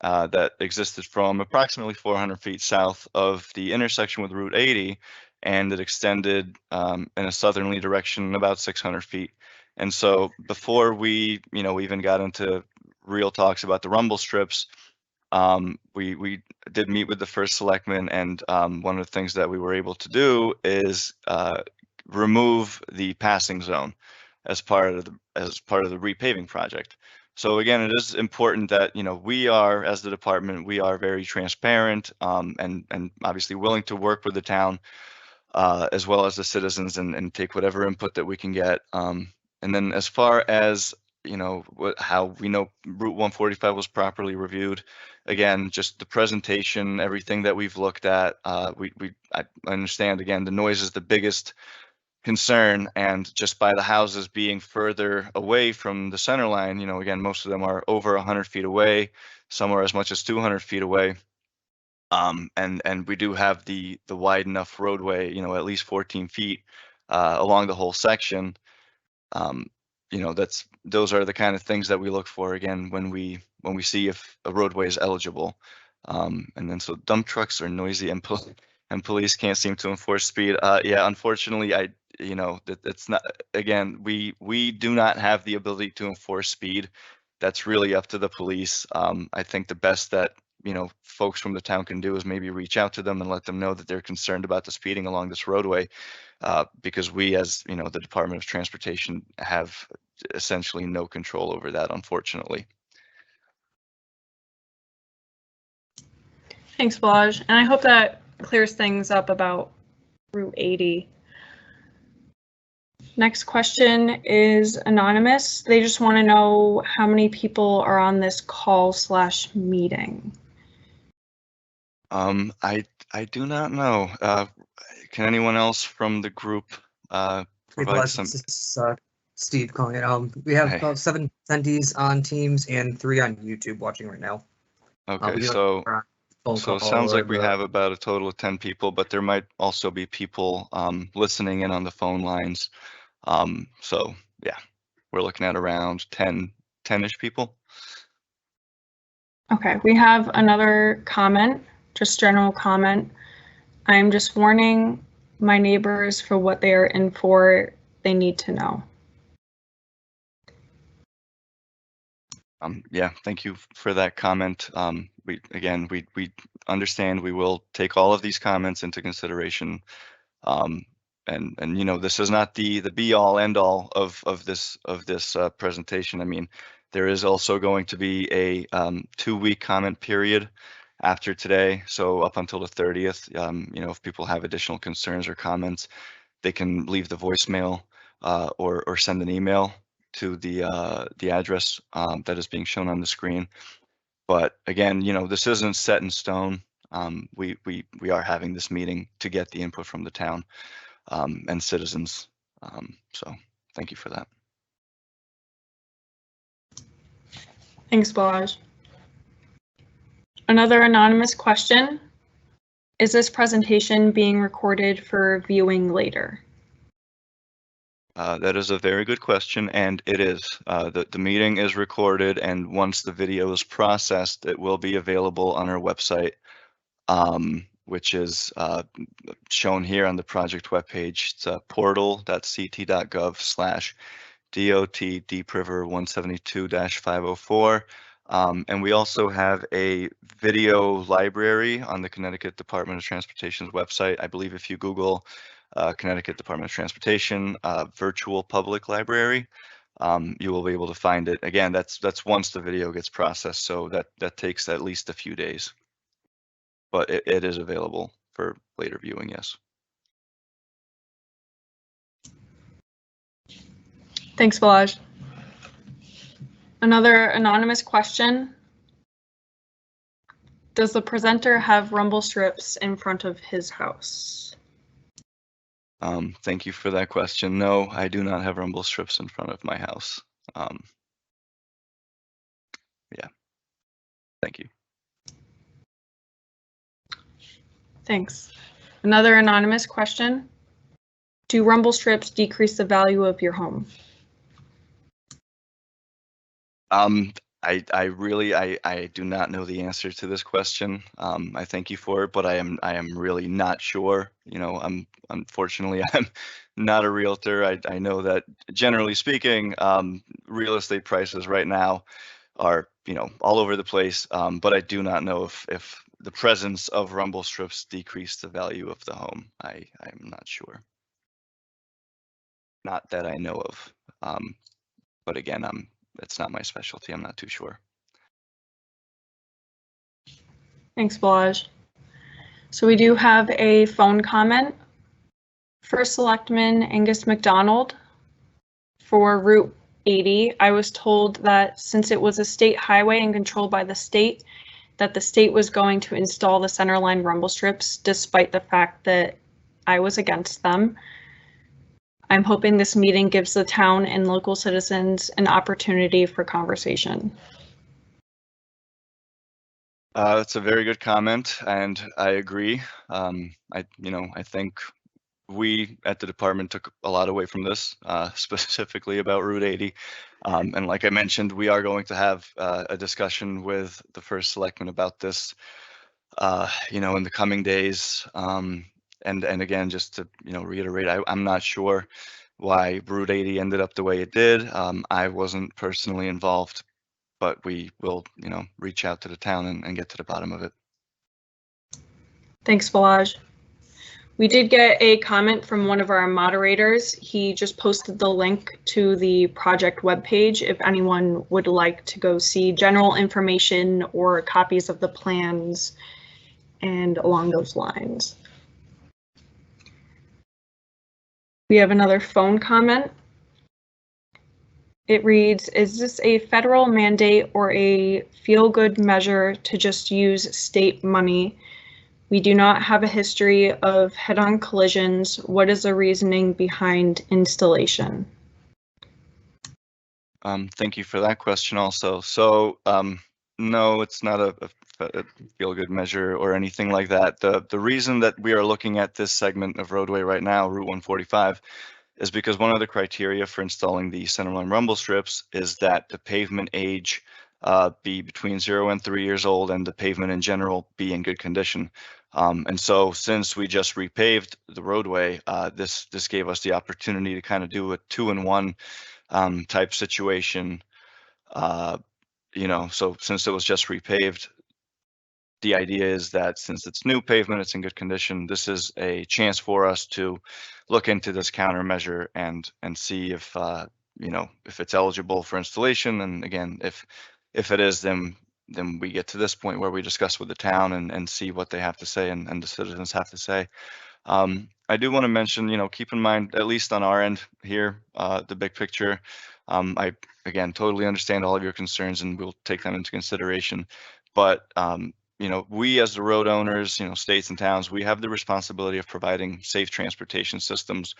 that existed from approximately 400 feet south of the intersection with Route 80, and it extended in a southerly direction about 600 feet. And so before we even got into real talks about the rumble strips, we did meet with the first selectman, and one of the things that we were able to do is remove the passing zone as part of the repaving project. So again, it is important that we are, as the department, we are very transparent and obviously willing to work with the town as well as the citizens and take whatever input that we can get. And then as far as how we know Route 145 was properly reviewed. Again, just the presentation, everything that we've looked at. I understand, again, the noise is the biggest concern, and just by the houses being further away from the center line, again, most of them are over 100 feet away, some are as much as 200 feet away. And we do have the wide enough roadway, at least 14 feet along the whole section. Those are the kind of things that we look for, again, when we see if a roadway is eligible. And then so dump trucks are noisy and police can't seem to enforce speed. Yeah, unfortunately, it's not, again, we do not have the ability to enforce speed. That's really up to the police. I think the best that folks from the town can do is maybe reach out to them and let them know that they're concerned about the speeding along this roadway, because we, as the Department of Transportation, have essentially no control over that, unfortunately. Thanks, Balaj. And I hope that clears things up about Route 80. Next question is anonymous. They just want to know how many people are on this call/meeting. I do not know. Can anyone else from the group provide some? This is Steve calling it. We have about 7 attendees on Teams and 3 on YouTube watching right now. Okay, so it sounds like we have about a total of 10 people, but there might also be people listening in on the phone lines. So yeah, we're looking at around 10-ish people. Okay, we have another comment, just general comment. I'm just warning my neighbors for what they are in for. They need to know. Yeah, thank you for that comment. We understand we will take all of these comments into consideration. And this is not the be all end all of this presentation. I mean, there is also going to be a 2-week comment period after today, so up until the 30th. If people have additional concerns or comments, they can leave the voicemail or send an email to the address that is being shown on the screen. But again, this isn't set in stone. We are having this meeting to get the input from the town and citizens. So thank you for that. Thanks, Balaj. Another anonymous question. Is this presentation being recorded for viewing later? That is a very good question, and it is. The meeting is recorded, and once the video is processed, it will be available on our website, which is shown here on the project webpage. It's portal.ct.gov/DOT Deep River 172-504. And we also have a video library on the Connecticut Department of Transportation's website. I believe if you Google Connecticut Department of Transportation virtual public library, you will be able to find it. Again, that's once the video gets processed, so that takes at least a few days. But it is available for later viewing, yes. Thanks, Balaj. Another anonymous question. Does the presenter have rumble strips in front of his house? Thank you for that question. No, I do not have rumble strips in front of my house. Yeah, thank you. Thanks. Another anonymous question. Do rumble strips decrease the value of your home? I really do not know the answer to this question. I thank you for it, but I am really not sure. Unfortunately, I'm not a realtor. I know that generally speaking, real estate prices right now are all over the place. But I do not know if the presence of rumble strips decrease the value of the home. I'm not sure. Not that I know of. But again, it's not my specialty. I'm not too sure. Thanks, Balaj. So we do have a phone comment. First Selectman Angus McDonald, for Route 80, I was told that since it was a state highway and controlled by the state, that the state was going to install the Centerline rumble strips, despite the fact that I was against them. I'm hoping this meeting gives the town and local citizens an opportunity for conversation. That's a very good comment, and I agree. I think we at the department took a lot away from this, specifically about Route 80. And like I mentioned, we are going to have a discussion with the first selectman about this, in the coming days. And again, just to reiterate, I'm not sure why Route 80 ended up the way it did. I wasn't personally involved, but we will reach out to the town and get to the bottom of it. Thanks, Balaj. We did get a comment from one of our moderators. He just posted the link to the project webpage if anyone would like to go see general information or copies of the plans and along those lines. We have another phone comment. It reads, is this a federal mandate or a feel-good measure to just use state money? We do not have a history of head-on collisions. What is the reasoning behind installation? Thank you for that question also. So no, it's not a feel-good measure or anything like that. The reason that we are looking at this segment of roadway right now, Route 145, is because one of the criteria for installing the Centerline rumble strips is that the pavement age be between 0 and 3 years old, and the pavement in general be in good condition. And so since we just repaved the roadway, this gave us the opportunity to kind of do a 2-in-1 type situation. So since it was just repaved, the idea is that since it's new pavement, it's in good condition, this is a chance for us to look into this countermeasure and see if if it's eligible for installation. And again, if it is, then we get to this point where we discuss with the town and see what they have to say and the citizens have to say. I do want to mention, keep in mind, at least on our end here, the big picture. I, again, totally understand all of your concerns and we'll take them into consideration. But, we as the road owners, states and towns, we have the responsibility of providing safe transportation systems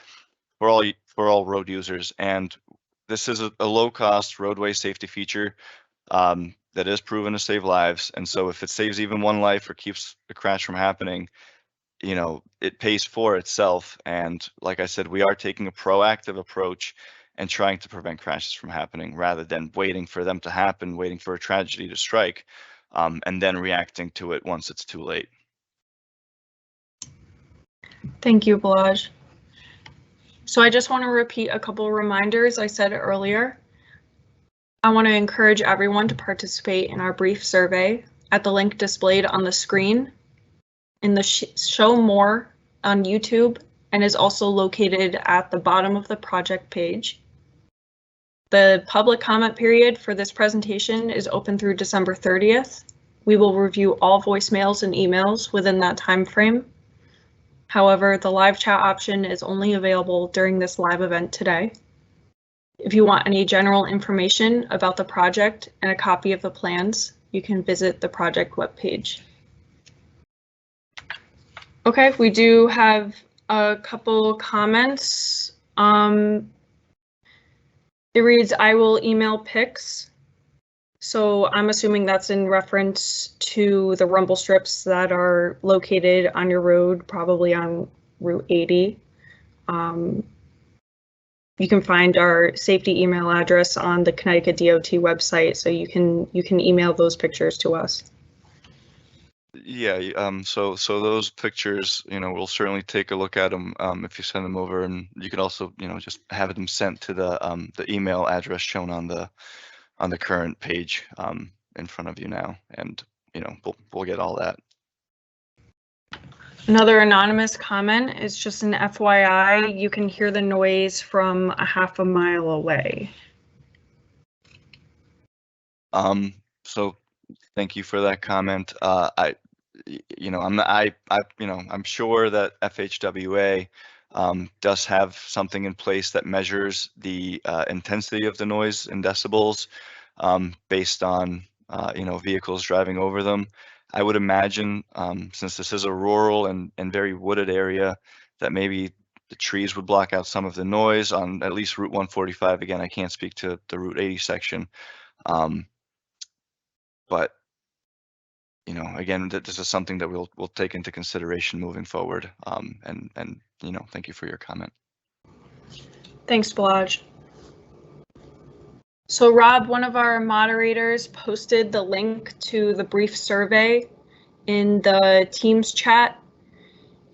for all road users. And this is a low-cost roadway safety feature that is proven to save lives. And so if it saves even one life or keeps a crash from happening, it pays for itself. And like I said, we are taking a proactive approach and trying to prevent crashes from happening rather than waiting for them to happen, waiting for a tragedy to strike, and then reacting to it once it's too late. Thank you, Balaj. So I just want to repeat a couple of reminders I said earlier. I want to encourage everyone to participate in our brief survey at the link displayed on the screen in the show more on YouTube, and is also located at the bottom of the project page. The public comment period for this presentation is open through December 30th. We will review all voicemails and emails within that time frame. However, the live chat option is only available during this live event today. If you want any general information about the project and a copy of the plans, you can visit the project webpage. Okay, we do have a couple comments. It reads, I will email pics. So I'm assuming that's in reference to the rumble strips that are located on your road, probably on Route 80. You can find our safety email address on the Connecticut DOT website, so you can email those pictures to us. Yeah, so those pictures, we'll certainly take a look at them if you send them over, and you can also, just have them sent to the email address shown on the current page in front of you now, and we'll get all that. Another anonymous comment is just an FYI, you can hear the noise from a half a mile away. So thank you for that comment. I'm sure that FHWA does have something in place that measures the intensity of the noise in decibels based on vehicles driving over them. I would imagine, since this is a rural and very wooded area, that maybe the trees would block out some of the noise on at least Route 145. Again, I can't speak to the Route 80 section, but again, this is something that we'll take into consideration moving forward. And thank you for your comment. Thanks, Balaj. So Rob, one of our moderators, posted the link to the brief survey in the Teams chat.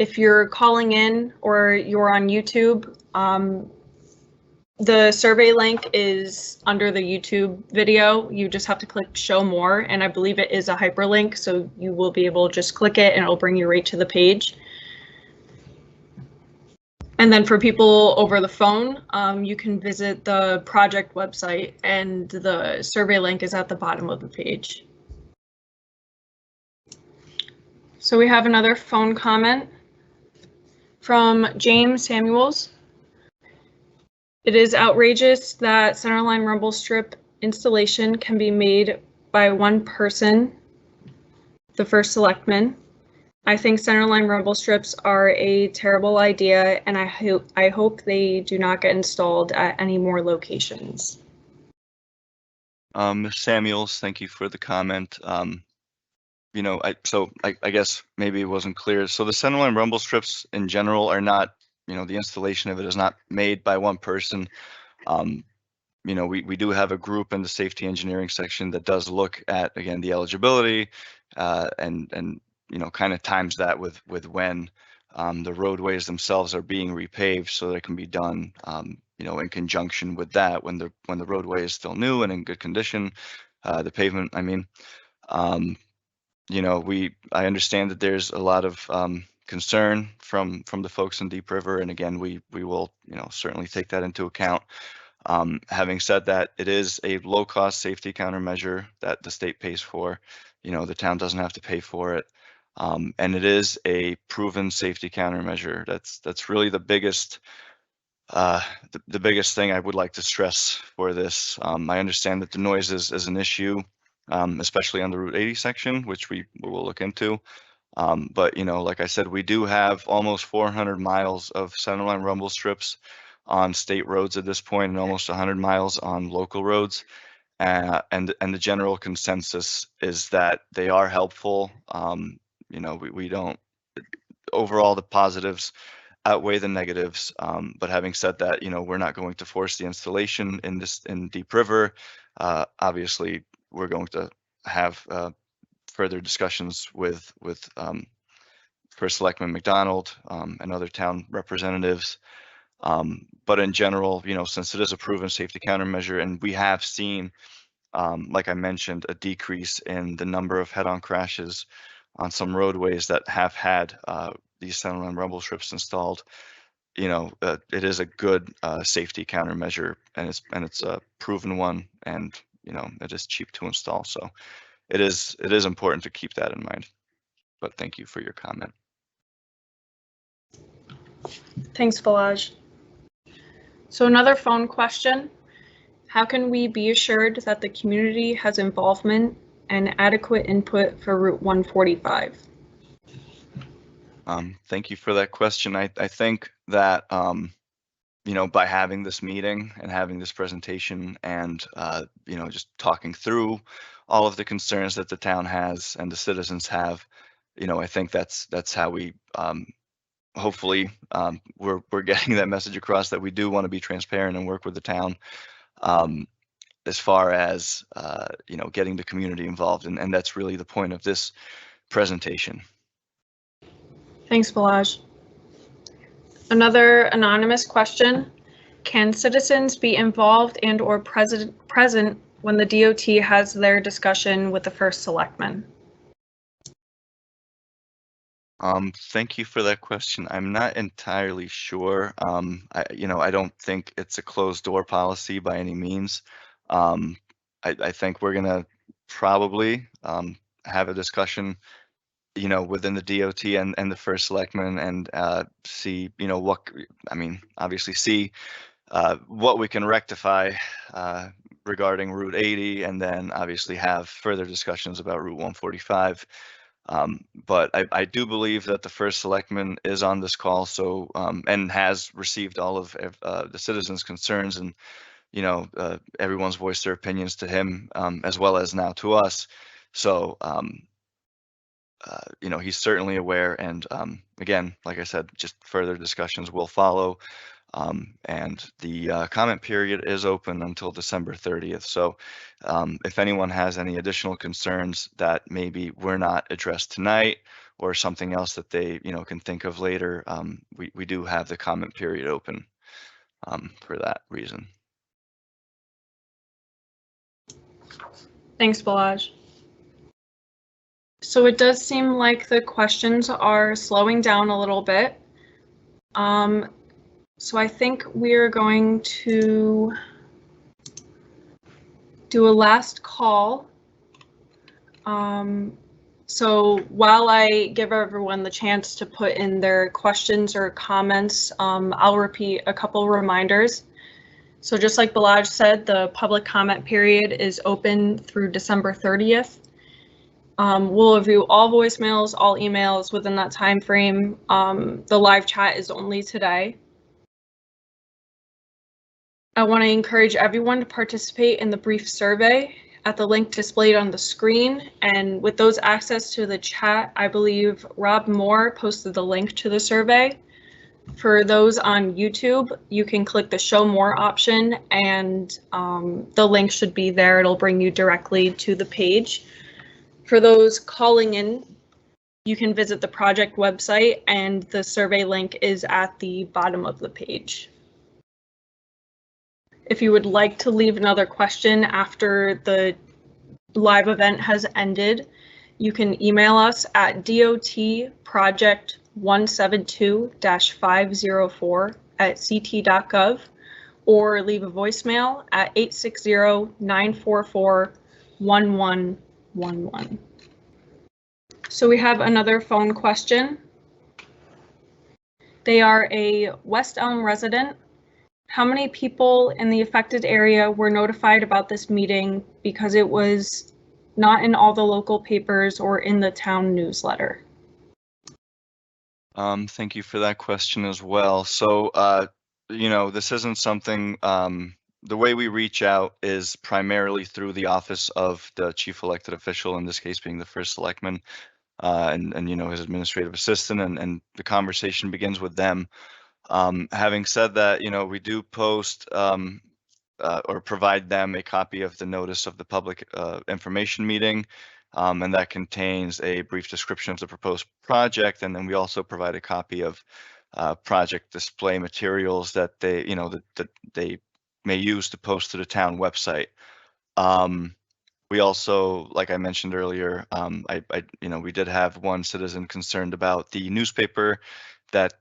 If you're calling in or you're on YouTube, the survey link is under the YouTube video. You just have to click show more, and I believe it is a hyperlink, so you will be able to just click it and it'll bring you right to the page. And then for people over the phone, you can visit the project website, and the survey link is at the bottom of the page. So we have another phone comment from James Samuels. It is outrageous that Centerline rumble strip installation can be made by one person, the first selectman. I think Centerline rumble strips are a terrible idea, and I hope they do not get installed at any more locations. Ms. Samuels, thank you for the comment. I guess maybe it wasn't clear. So the Centerline rumble strips in general are not, the installation of it is not made by one person. We do have a group in the safety engineering section that does look at, again, the eligibility and kind of times that with when the roadways themselves are being repaved, so that it can be done, in conjunction with that when the roadway is still new and in good condition, the pavement, I mean. I understand that there's a lot of concern from the folks in Deep River, and again, we will certainly take that into account. Having said that, it is a low-cost safety countermeasure that the state pays for. The town doesn't have to pay for it, and it is a proven safety countermeasure. That's really the biggest the biggest thing I would like to stress for this. I understand that the noise is an issue, especially on the Route 80 section, which we will look into. But like I said, we do have almost 400 miles of Centerline rumble strips on state roads at this point, and almost 100 miles on local roads. And the general consensus is that they are helpful. We don't, overall the positives outweigh the negatives. But having said that, we're not going to force the installation in Deep River. Obviously, we're going to have further discussions with First Selectman McDonald and other town representatives. But in general, since it is a proven safety countermeasure, and we have seen, like I mentioned, a decrease in the number of head-on crashes on some roadways that have had these Centerline rumble strips installed, it is a good safety countermeasure, and it's a proven one, and it is cheap to install. So it is important to keep that in mind. But thank you for your comment. Thanks, Balaj. So another phone question. How can we be assured that the community has involvement and adequate input for Route 145? Thank you for that question. I think that, by having this meeting and having this presentation and, just talking through all of the concerns that the town has and the citizens have, I think that's how we, hopefully, we're getting that message across that we do want to be transparent and work with the town as far as, getting the community involved. And that's really the point of this presentation. Thanks, Balaj. Another anonymous question. Can citizens be involved and or present when the DOT has their discussion with the first selectman? Thank you for that question. I'm not entirely sure. I don't think it's a closed door policy by any means. I think we're gonna probably have a discussion you know, within the DOT and the first selectman, and see, you know, what, I mean, obviously see what we can rectify regarding Route 80, and then obviously have further discussions about Route 145. But I do believe that the first selectman is on this call, so and has received all of the citizens' concerns, and you know, everyone's voiced their opinions to him, as well as now to us. So you know, he's certainly aware, and again, like I said, just further discussions will follow. And the comment period is open until December 30th. So if anyone has any additional concerns that maybe were not addressed tonight, or something else that they, you know, can think of later, we do have the comment period open for that reason. Thanks, Balaj. So it does seem like the questions are slowing down a little bit. So I think we're going to do a last call. So while I give everyone the chance to put in their questions or comments, I'll repeat a couple reminders. So just like Balaj said, the public comment period is open through December 30th. We'll review all voicemails, all emails within that time frame. The live chat is only today. I want to encourage everyone to participate in the brief survey at the link displayed on the screen. And with those access to the chat, I believe Rob Moore posted the link to the survey. For those on YouTube, you can click the show more option, and the link should be there. It'll bring you directly to the page. For those calling in, you can visit the project website, and the survey link is at the bottom of the page. If you would like to leave another question after the live event has ended, you can email us at dotproject172-504@ct.gov, or leave a voicemail at 860-944-1111. So we have another phone question. They are a West Elm resident. How many people in the affected area were notified about this meeting because it was not in all the local papers or in the town newsletter? Thank you for that question as well. So, you know, this isn't something, the way we reach out is primarily through the office of the chief elected official, in this case being the first selectman, and you know, his administrative assistant, and the conversation begins with them. Having said that, you know, we do post or provide them a copy of the notice of the public information meeting, and that contains a brief description of the proposed project. And then we also provide a copy of project display materials that they, you know, that they may use to post to the town website. We also, like I mentioned earlier, you know, we did have one citizen concerned about the newspaper that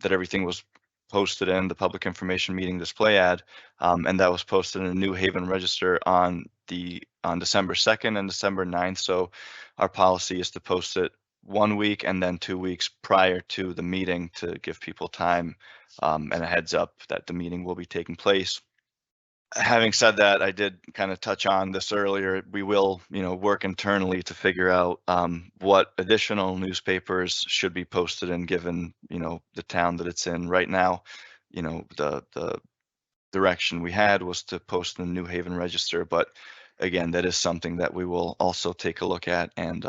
that everything was posted in, the public information meeting display ad, and that was posted in the New Haven Register on December 2nd and December 9th. So our policy is to post it 1 week and then 2 weeks prior to the meeting, to give people time and a heads up that the meeting will be taking place. Having said that, I did kind of touch on this earlier. We will, you know, work internally to figure out what additional newspapers should be posted in, given, you know, the town that it's in right now. You know, the direction we had was to post in the New Haven Register, but again, that is something that we will also take a look at, and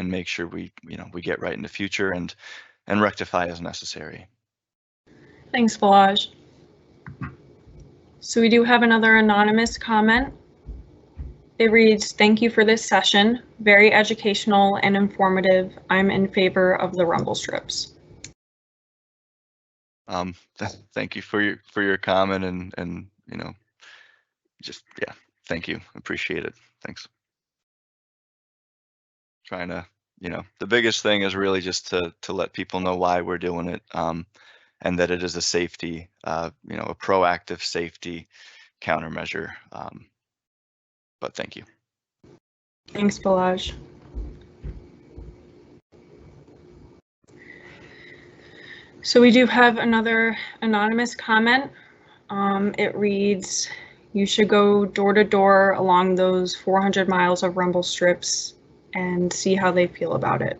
make sure we, you know, we get right in the future, and rectify as necessary. Thanks, Balaj. So we do have another anonymous comment. It reads, "Thank you for this session. Very educational and informative. I'm in favor of the rumble strips." Thank you for your comment, and you know, just, yeah, thank you. Appreciate it. Thanks. Trying to, you know, the biggest thing is really just to let people know why we're doing it, and that it is a safety, you know, a proactive safety countermeasure. But thank you. Thanks, Balaj. So we do have another anonymous comment. It reads, you should go door to door along those 400 miles of rumble strips and see how they feel about it.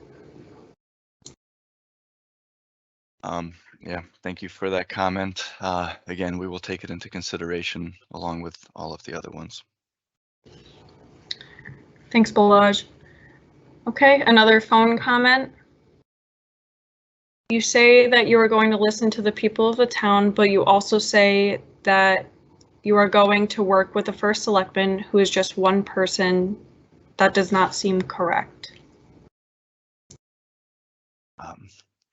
Yeah, thank you for that comment. Again, we will take it into consideration along with all of the other ones. Thanks, Balaj. Okay, another phone comment. You say that you are going to listen to the people of the town, but you also say that you are going to work with the first selectman, who is just one person. That does not seem correct.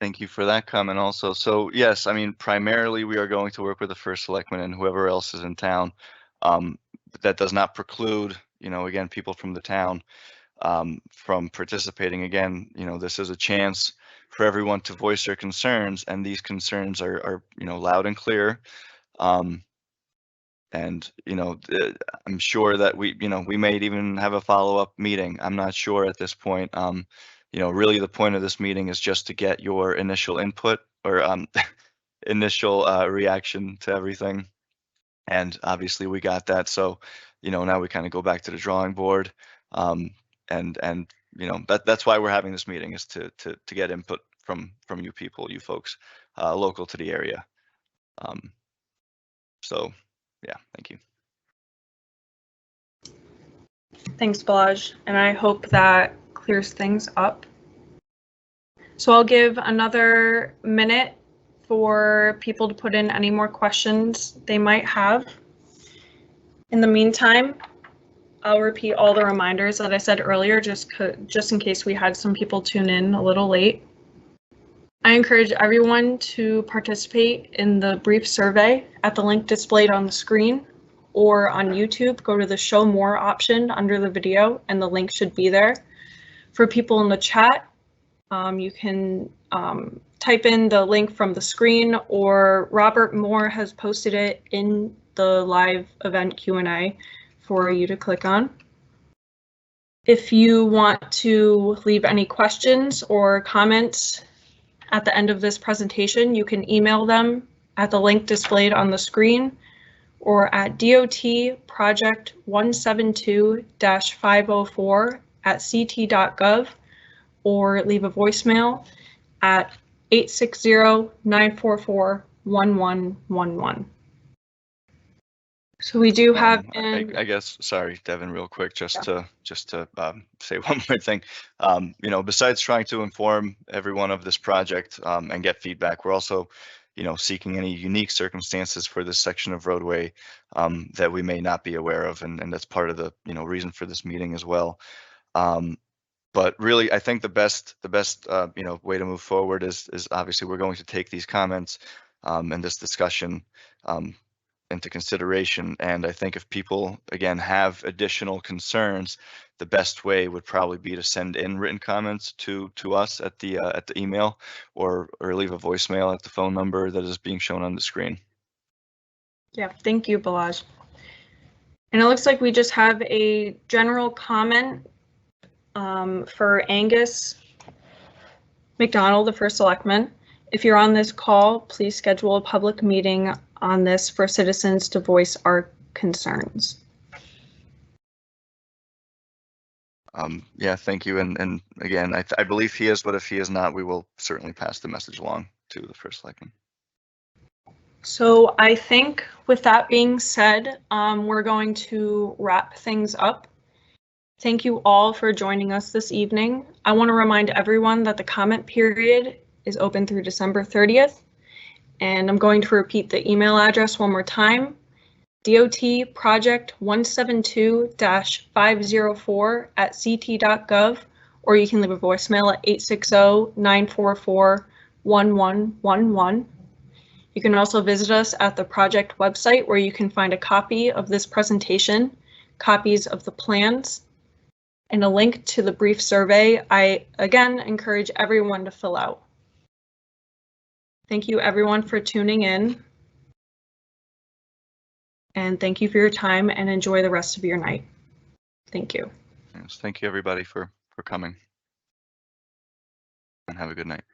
Thank you for that comment also. So yes, I mean, primarily we are going to work with the first selectman and whoever else is in town. But that does not preclude, you know, again, people from the town from participating. Again, you know, this is a chance for everyone to voice their concerns, and these concerns are you know, loud and clear. And, you know, I'm sure that you know, we may even have a follow-up meeting. I'm not sure at this point. You know, really the point of this meeting is just to get your initial input or initial reaction to everything. And obviously we got that. So, you know, now we kind of go back to the drawing board. And you know, that's why we're having this meeting, is to get input from you people, you folks, local to the area. So yeah, thank you. Thanks, Balaj, and I hope that clears things up. So I'll give another minute for people to put in any more questions they might have. In the meantime, I'll repeat all the reminders that I said earlier, just in case we had some people tune in a little late. I encourage everyone to participate in the brief survey at the link displayed on the screen, or on YouTube, go to the show more option under the video and the link should be there. For people in the chat, you can type in the link from the screen, or Robert Moore has posted it in the live event Q&A for you to click on. If you want to leave any questions or comments at the end of this presentation, you can email them at the link displayed on the screen, or at dotproject172-504@ct.gov, or leave a voicemail at 860-944-1111. So we do have, I guess, sorry, Devin, real quick, just to say one more thing. You know, besides trying to inform everyone of this project and get feedback, we're also, you know, seeking any unique circumstances for this section of roadway that we may not be aware of, and that's part of the, you know, reason for this meeting as well. But really, I think the best you know, way to move forward is obviously we're going to take these comments and this discussion into consideration. And I think if people, again, have additional concerns, the best way would probably be to send in written comments to us at the email, or leave a voicemail at the phone number that is being shown on the screen. Yeah, thank you, Balaj. And it looks like we just have a general comment for Angus McDonald, the first selectman. If you're on this call, please schedule a public meeting on this for citizens to voice our concerns. Yeah, thank you. And again, I believe he is, but if he is not, we will certainly pass the message along to the first selectman. So I think with that being said, we're going to wrap things up. Thank you all for joining us this evening. I want to remind everyone that the comment period is open through December 30th. And I'm going to repeat the email address one more time: dotproject172-504@ct.gov, or you can leave a voicemail at 860-944-1111. You can also visit us at the project website, where you can find a copy of this presentation, copies of the plans, and a link to the brief survey I again encourage everyone to fill out. Thank you everyone for tuning in. And thank you for your time, and enjoy the rest of your night. Thank you. Yes, thank you everybody for coming, and have a good night.